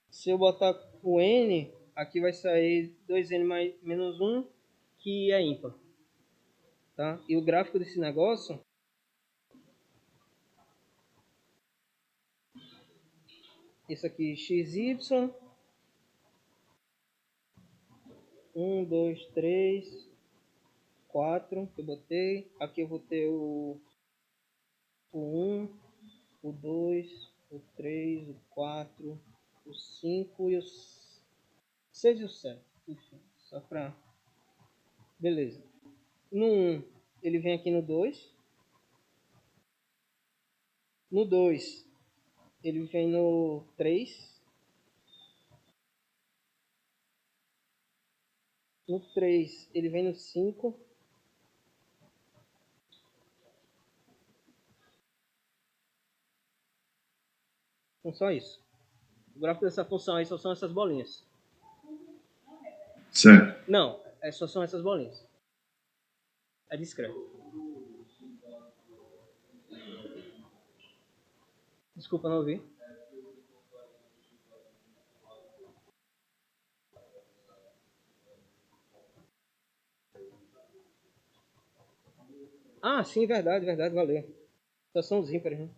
se eu botar o n, aqui vai sair 2n mais menos 1, que é ímpar. Tá? E o gráfico desse negócio, isso aqui, xy, 1, 2, 3, 4, que eu botei. Aqui eu vou ter o 1, o 2, o 3, o 4, o 5 e o 6 e o 7. Enfim, só pra... Beleza. No 1, ele vem aqui no 2. No 2, ele vem no 3. No 3, ele vem no 5. Então, só isso. O gráfico dessa função aí só são essas bolinhas. Certo. Não, só são essas bolinhas. É discreto. Desculpa, não ouvi. Ah, sim, verdade, valeu. Só são os ímpares, né?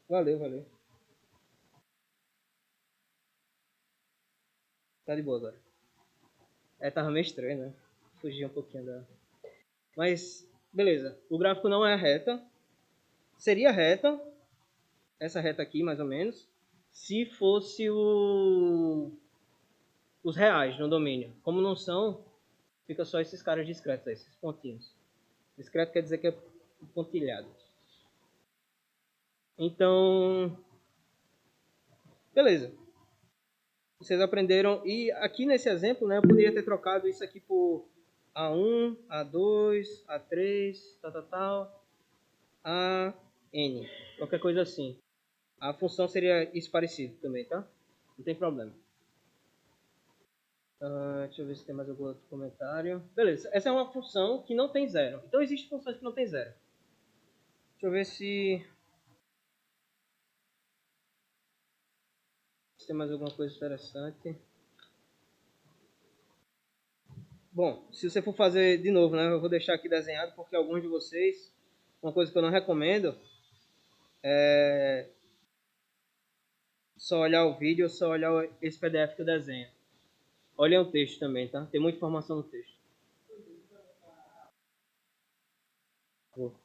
Valeu. Tá de boa agora. Tava meio estranho, né? Fugir um pouquinho da... Mas, beleza. O gráfico não é reta. Seria reta. Essa reta aqui, mais ou menos. Se fosse os reais no domínio. Como não são, fica só esses caras discretos aí, esses pontinhos. Discreto quer dizer que é pontilhado. Então, beleza. Vocês aprenderam. E aqui nesse exemplo, né, eu poderia ter trocado isso aqui por A1, A2, A3, tal, A, N. Qualquer coisa assim. A função seria isso parecido também, tá? Não tem problema. Deixa eu ver se tem mais algum outro comentário. Beleza, essa é uma função que não tem zero. Então existem funções que não tem zero. Deixa eu ver se tem mais alguma coisa interessante. Bom, se você for fazer de novo, né, eu vou deixar aqui desenhado porque alguns de vocês, uma coisa que eu não recomendo é só olhar o vídeo ou só olhar esse PDF que eu desenho. Olhem o texto também, tá? Tem muita informação no texto. Vou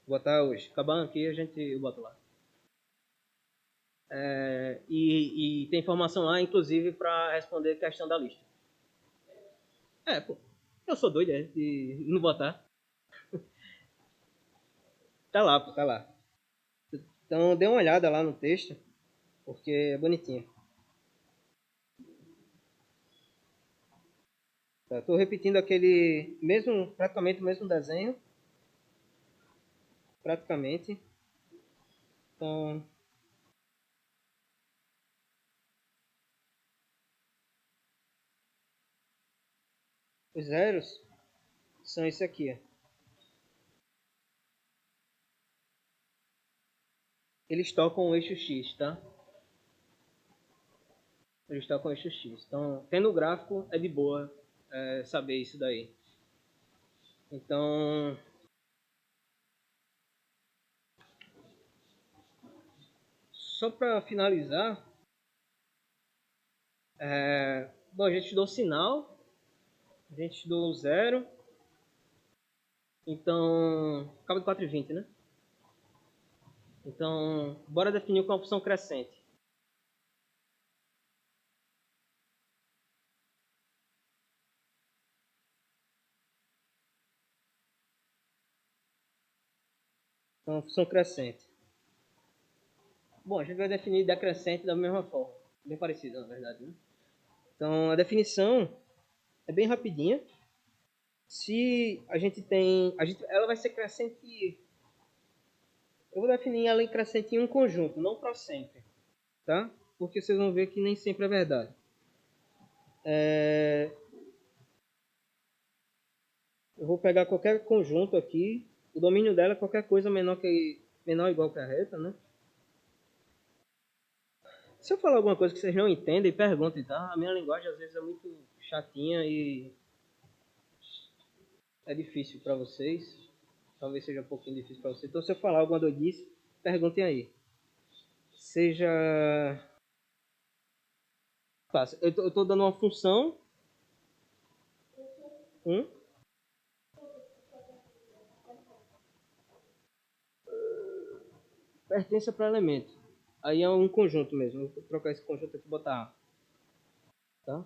botar hoje. Acabando aqui, eu boto lá. E tem informação lá, inclusive, para responder a questão da lista. Pô. Eu sou doido, de não botar. Tá lá, pô, tá lá. Então, dê uma olhada lá no texto, porque é bonitinho. Estou repetindo aquele mesmo, praticamente o mesmo desenho. Praticamente. Então, os zeros são esse aqui. Eles tocam o eixo X, tá? Eles tocam o eixo X. Então, tendo o gráfico, é de boa saber isso daí. Então, só para finalizar, bom, a gente estudou sinal, a gente estudou o zero, então, acaba de 4,20, né? Então, bora definir com a função crescente. Então, função crescente. Bom, a gente vai definir decrescente da mesma forma. Bem parecida, na verdade, né? Então, a definição é bem rapidinha. Se a gente tem... ela vai ser crescente... Eu vou definir ela em crescente em um conjunto, não para sempre. Tá? Porque vocês vão ver que nem sempre é verdade. Eu vou pegar qualquer conjunto aqui. O domínio dela é qualquer coisa menor ou igual que a reta, né? Se eu falar alguma coisa que vocês não entendem, perguntem, tá? A minha linguagem às vezes é muito chatinha e é difícil para vocês. Talvez seja um pouquinho difícil para vocês. Então, se eu falar alguma doidice, perguntem aí. Seja fácil. Eu tô dando uma função. Pertença para elemento. Aí é um conjunto mesmo. Vou trocar esse conjunto aqui e botar A. Tá?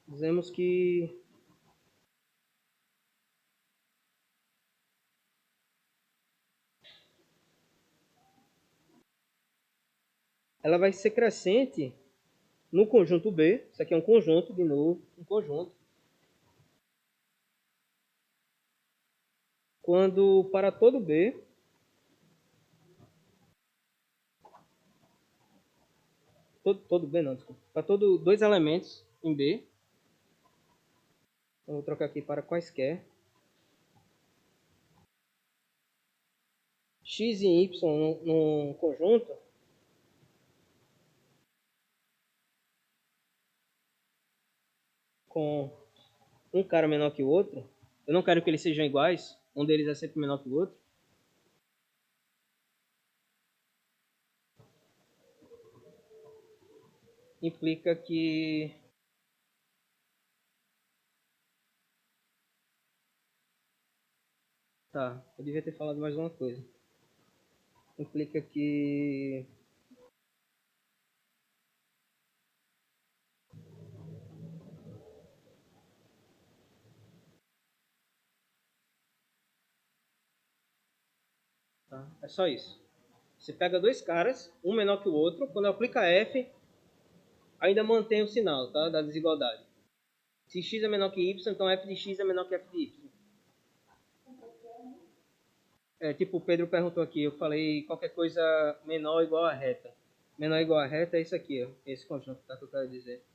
Dizemos que ela vai ser crescente no conjunto B. Isso aqui é um conjunto, de novo, um conjunto. Quando para todo B, todo B não, desculpa. Para todo dois elementos em B, eu vou trocar aqui para quaisquer, x e y num conjunto, com um cara menor que o outro, eu não quero que eles sejam iguais, um deles é sempre menor que o outro, implica que tá, eu devia ter falado mais uma coisa. Implica que tá, é só isso. Você pega dois caras, um menor que o outro, quando aplica F, ainda mantém o sinal, tá, da desigualdade. Se x é menor que y, então f de x é menor que f de y. Tipo, o Pedro perguntou aqui, eu falei qualquer coisa menor ou igual a reta. Menor ou igual a reta é isso aqui, ó, esse conjunto, tá, que eu quero dizer.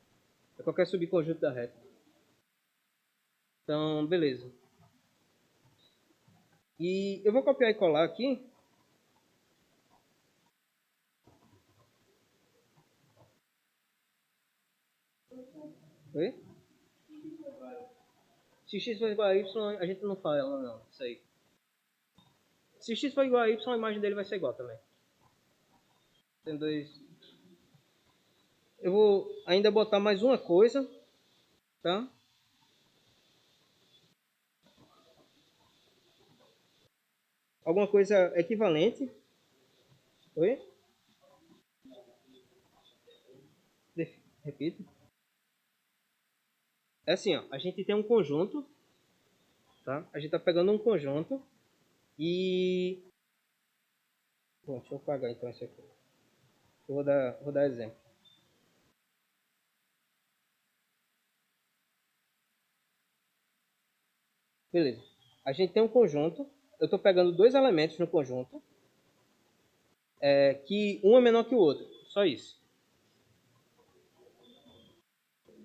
É qualquer subconjunto da reta. Então, beleza. E eu vou copiar e colar aqui. Oi? Se x for igual a y, a gente não fala não, isso aí. Se x for igual a y, a imagem dele vai ser igual também. Tem dois... Eu vou ainda botar mais uma coisa, tá? Alguma coisa equivalente. Oi? Repito. É assim, ó. A gente tem um conjunto, tá? A gente tá pegando um conjunto e... Bom, deixa eu apagar então isso aqui. Eu vou dar exemplo. Beleza. A gente tem um conjunto. Eu estou pegando dois elementos no conjunto. Que um é menor que o outro. Só isso.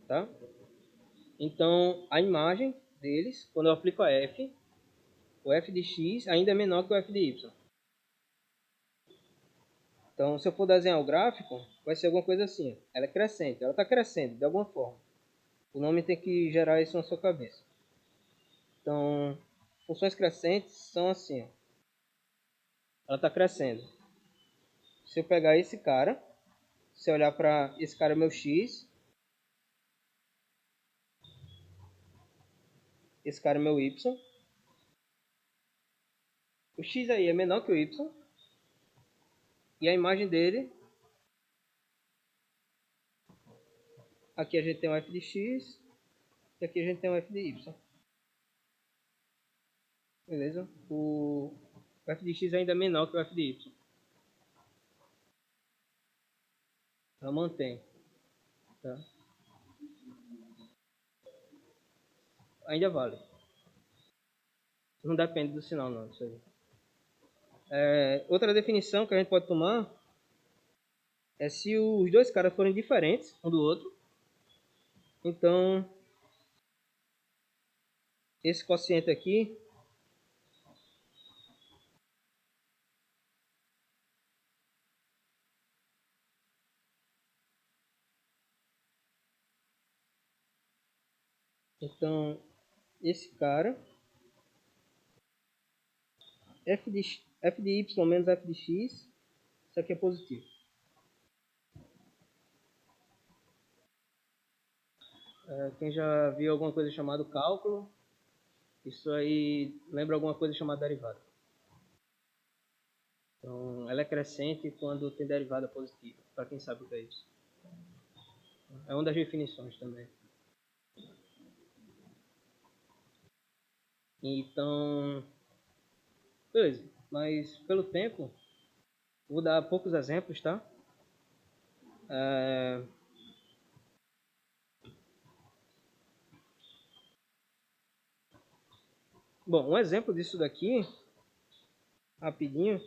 Tá? Então, a imagem deles, quando eu aplico a f, o f de x ainda é menor que o f de y. Então, se eu for desenhar o gráfico, vai ser alguma coisa assim. Ela é crescente. Ela está crescendo, de alguma forma. O nome tem que gerar isso na sua cabeça. Então, funções crescentes são assim. Ó. Ela está crescendo. Se eu pegar esse cara, se eu olhar para esse cara é meu x, esse cara é meu y, o x aí é menor que o y, e a imagem dele, aqui a gente tem um f de x, e aqui a gente tem um f de y. Beleza? O f de x ainda é menor que o f de y. Então mantém. Tá? Ainda vale. Não depende do sinal não. Isso aí. Outra definição que a gente pode tomar é se os dois caras forem diferentes um do outro. Então, esse quociente aqui então, esse cara f de y menos f de x, isso aqui é positivo. Quem já viu alguma coisa chamada cálculo, isso aí lembra alguma coisa chamada derivada. Então, ela é crescente quando tem derivada positiva, para quem sabe o que é isso. É uma das definições também. Então, beleza. Mas pelo tempo, vou dar poucos exemplos, tá? Bom, um exemplo disso daqui, rapidinho.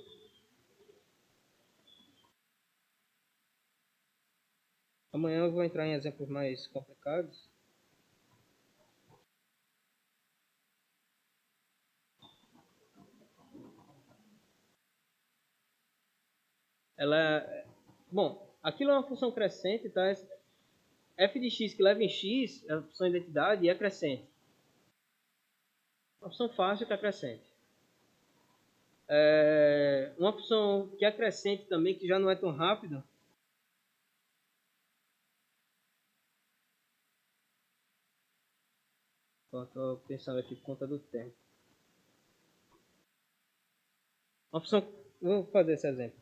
Amanhã eu vou entrar em exemplos mais complicados. Bom, aquilo é uma função crescente, tá? F de x que leva em x é a função de identidade e é crescente. Uma função fácil que é crescente. Uma função que é crescente também, que já não é tão rápida. Estou pensando aqui por conta do tempo. Uma função... Vou fazer esse exemplo.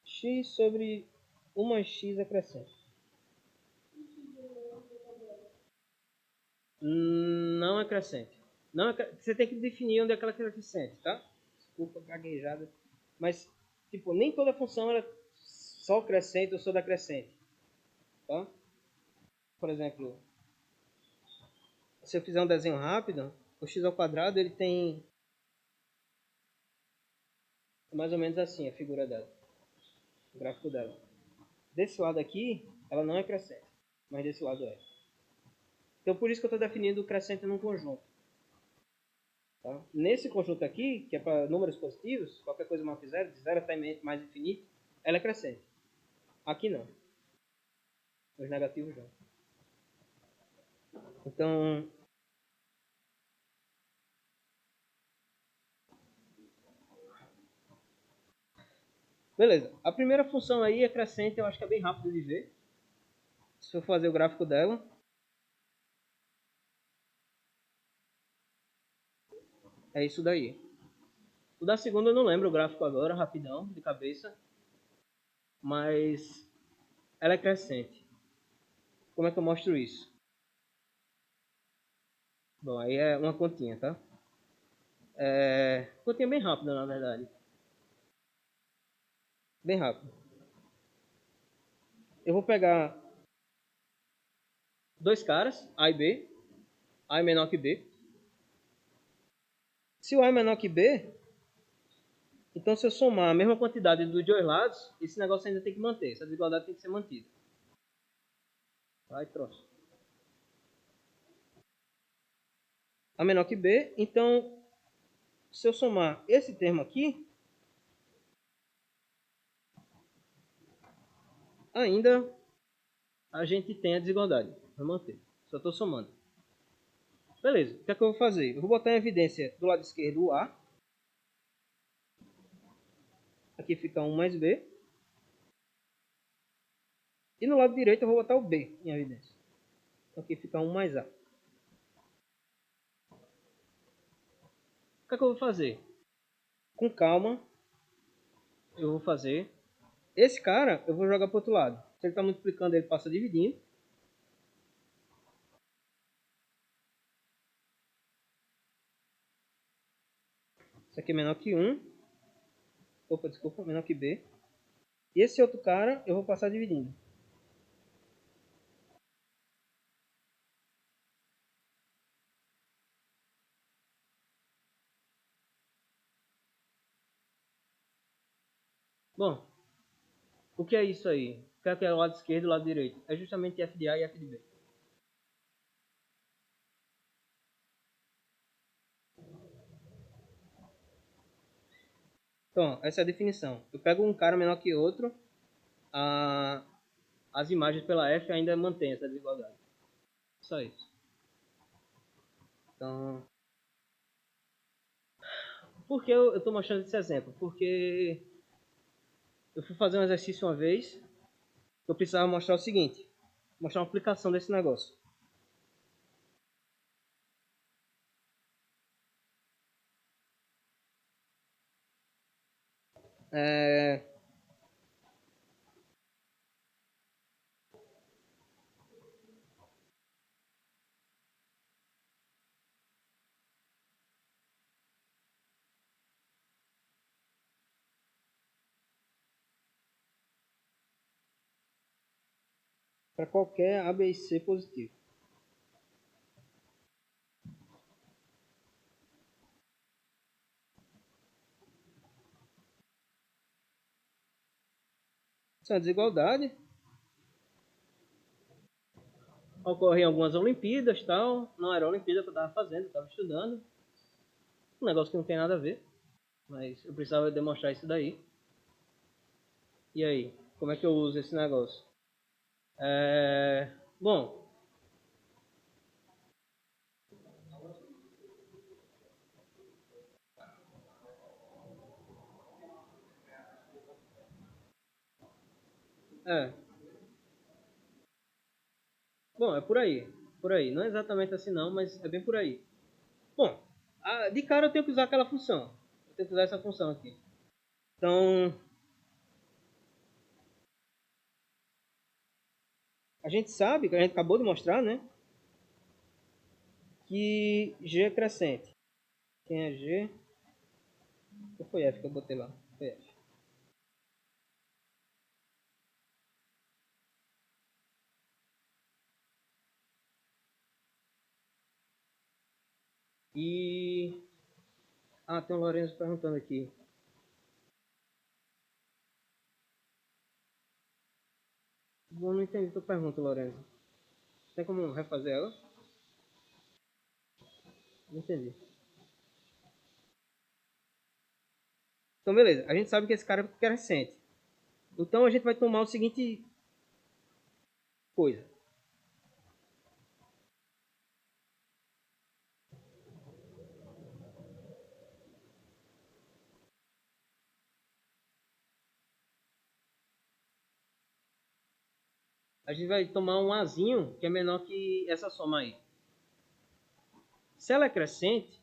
X sobre uma x é crescente. Não é crescente. Não é, você tem que definir onde é que ela é crescente, tá? Desculpa, gaguejada. Mas, tipo, nem toda função é só crescente ou só decrescente. Tá? Por exemplo, se eu fizer um desenho rápido, o x ao quadrado ele tem mais ou menos assim a figura dela, o gráfico dela. Desse lado aqui, ela não é crescente, mas desse lado é. Então por isso que eu estou definindo o crescente num conjunto. Tá? Nesse conjunto aqui, que é para números positivos, qualquer coisa maior que zero, de zero até mais infinito, ela é crescente. Aqui não. Os negativos não. Então, Beleza. A primeira função aí é crescente, eu acho que é bem rápido de ver. Se eu fazer o gráfico dela. É isso daí. O da segunda eu não lembro o gráfico agora, rapidão, de cabeça. Mas ela é crescente. Como é que eu mostro isso? Bom, aí é uma continha, tá? Continha bem rápida, na verdade. Bem rápido. Eu vou pegar dois caras, A e B. A é menor que B. Se o A é menor que B, então se eu somar a mesma quantidade dos dois lados, esse negócio ainda tem que manter. Essa desigualdade tem que ser mantida. Vai, troço. A menor que B, então se eu somar esse termo aqui, ainda a gente tem a desigualdade. Vai manter. Só estou somando. Beleza, o que é que eu vou fazer? Eu vou botar em evidência do lado esquerdo o A. Aqui fica 1 mais B. E no lado direito eu vou botar o B em evidência. Então aqui fica 1 mais A. O que é que eu vou fazer? Com calma, eu vou fazer. Esse cara eu vou jogar para o outro lado. Se ele está multiplicando, ele passa dividindo. Isso aqui é menor que 1. Opa, desculpa, menor que B. E esse outro cara eu vou passar dividindo. Bom, o que é isso aí? O que é o lado esquerdo e o lado direito? É justamente f de A e f de B. Então, essa é a definição. Eu pego um cara menor que outro, as imagens pela f ainda mantêm essa desigualdade. Só isso. Então, por que eu estou mostrando esse exemplo? Porque eu fui fazer um exercício uma vez, eu precisava mostrar o seguinte, mostrar uma aplicação desse negócio. Para qualquer A, B e C positivo. Isso é uma desigualdade. Ocorre em algumas Olimpíadas, tal. Não era a Olimpíada que eu estava fazendo, eu estava estudando. Um negócio que não tem nada a ver. Mas eu precisava demonstrar isso daí. E aí, como é que eu uso esse negócio? Bom, é. Bom, é por aí. Por aí. Não é exatamente assim não, mas é bem por aí. Bom, de cara eu tenho que usar aquela função. Eu tenho que usar essa função aqui. Então, a gente sabe, que a gente acabou de mostrar, né? Que G é crescente. Quem é G? Ou foi F que eu botei lá? Foi F. E... Ah, tem o Lourenço perguntando aqui. Bom, não entendi a tua pergunta, Lourenço. Tem como refazer ela? Não entendi. Então, beleza. A gente sabe que esse cara é crescente. Então, a gente vai tomar o seguinte coisa. a gente vai tomar um Azinho que é menor que essa soma aí. Se ela é crescente,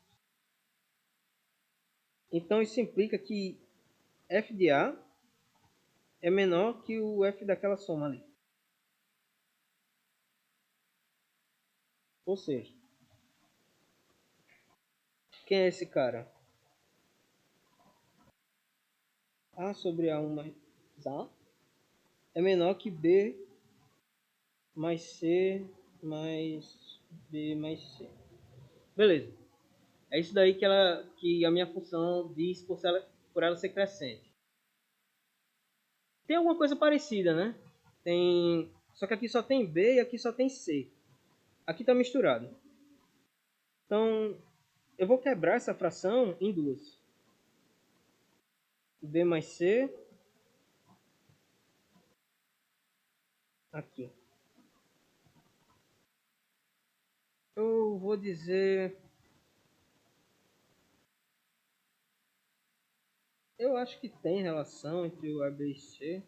então isso implica que f de A é menor que o f daquela soma ali. Ou seja, quem é esse cara? A sobre A1 mais A é menor que B mais C mais B mais C. Beleza. É isso daí que a minha função diz por ela ser crescente. Tem alguma coisa parecida, né? Só que aqui só tem B e aqui só tem C. Aqui está misturado. Então, eu vou quebrar essa fração em duas. B mais C. Aqui. Eu vou dizer... Eu acho que tem relação entre o A, B e C.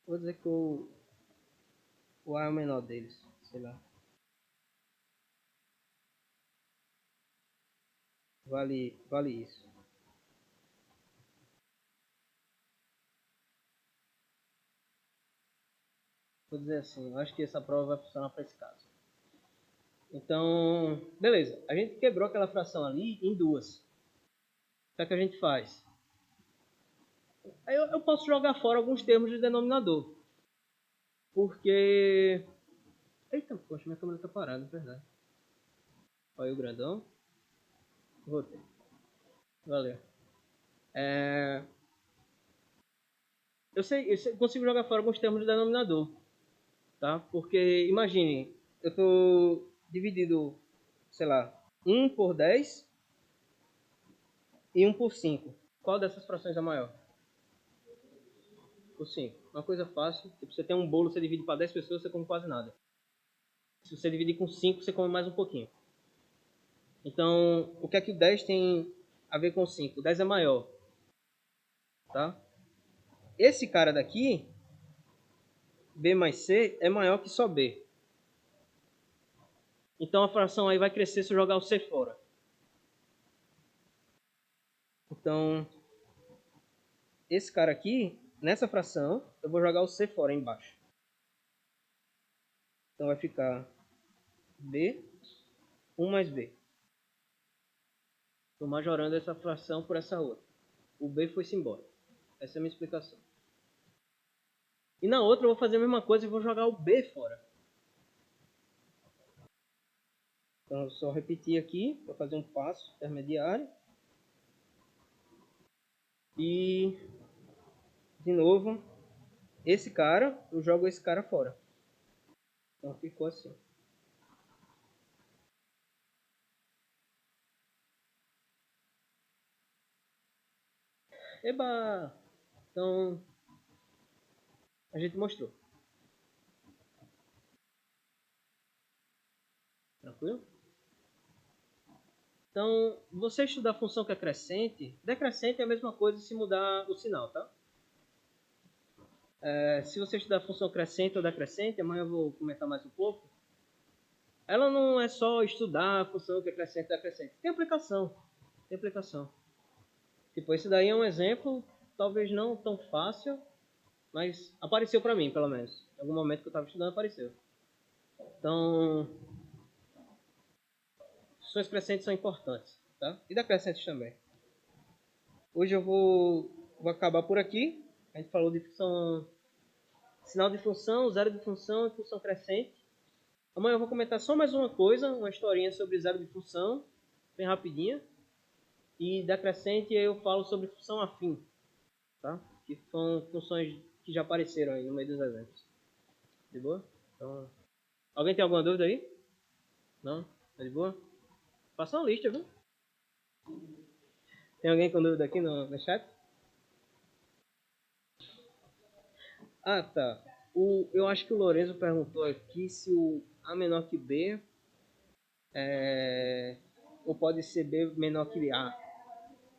Vou dizer que o A é o menor deles. Sei lá. Vale isso. Vou dizer assim, eu acho que essa prova vai funcionar para esse caso. Então, beleza. A gente quebrou aquela fração ali em duas. O que a gente faz? Aí eu posso jogar fora alguns termos de denominador. Porque... Eita, poxa, minha câmera tá parada, é verdade. Olha aí o grandão. Voltei. Valeu. Eu consigo jogar fora alguns termos de denominador. Tá? Porque, imagine, eu estou dividido, sei lá, 1 por 10 e 1 por 5. Qual dessas frações é maior? Por 5. Uma coisa fácil. Se você tem um bolo, você divide para 10 pessoas, você come quase nada. Se você dividir com 5, você come mais um pouquinho. Então, o que é que o 10 tem a ver com o 5? O 10 é maior. Tá? Esse cara daqui, B mais C, é maior que só B. Então a fração aí vai crescer se eu jogar o C fora. Então, esse cara aqui, nessa fração, eu vou jogar o C fora embaixo. Então vai ficar B, 1 mais B. Estou majorando essa fração por essa outra. O B foi-se embora. Essa é a minha explicação. E na outra eu vou fazer a mesma coisa e vou jogar o B fora. Então eu só repetir aqui, vou fazer um passo intermediário. E, de novo, esse cara, eu jogo esse cara fora. Então ficou assim. Eba! Então, a gente mostrou. Tranquilo? Então, você estudar função que é crescente, decrescente é a mesma coisa se mudar o sinal, tá? Se você estudar função crescente ou decrescente, amanhã eu vou comentar mais um pouco. Ela não é só estudar a função que é crescente ou decrescente. Tem aplicação. Tem aplicação. Tipo, esse daí é um exemplo, talvez não tão fácil, mas apareceu para mim, pelo menos. Em algum momento que eu estava estudando, apareceu. Então, funções crescentes são importantes, tá? E decrescentes também. Hoje eu vou acabar por aqui. A gente falou de função, sinal de função, zero de função e função crescente. Amanhã eu vou comentar só mais uma coisa, uma historinha sobre zero de função, bem rapidinha. E decrescente eu falo sobre função afim, tá? Que são funções que já apareceram aí no meio dos exemplos. De boa? Então, alguém tem alguma dúvida aí? Não? Tá de boa? Passa uma lista, viu? Tem alguém com dúvida aqui no chat? Ah, tá. Eu acho que o Lorenzo perguntou aqui se o A menor que B ou pode ser B menor que A.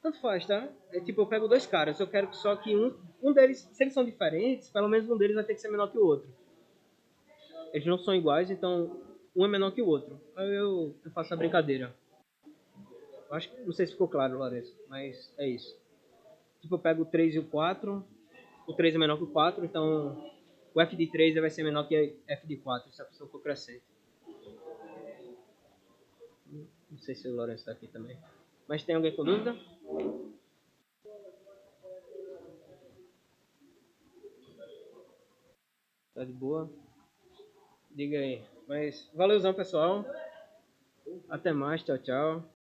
Tanto faz, tá? É tipo, eu pego dois caras, eu quero só que um deles, se eles são diferentes, pelo menos um deles vai ter que ser menor que o outro. Eles não são iguais, então um é menor que o outro. Aí eu faço a brincadeira. Eu acho que, não sei se ficou claro, Lourenço, mas é isso. Tipo, eu pego o 3 e o 3 é menor que o 4, então o f de 3 vai ser menor que f de 4, se a pessoa for crescente. Não sei se o Lourenço está aqui também. Mas tem alguém com dúvida? Tá de boa? Diga aí. Mas valeuzão, pessoal. Até mais. Tchau, tchau.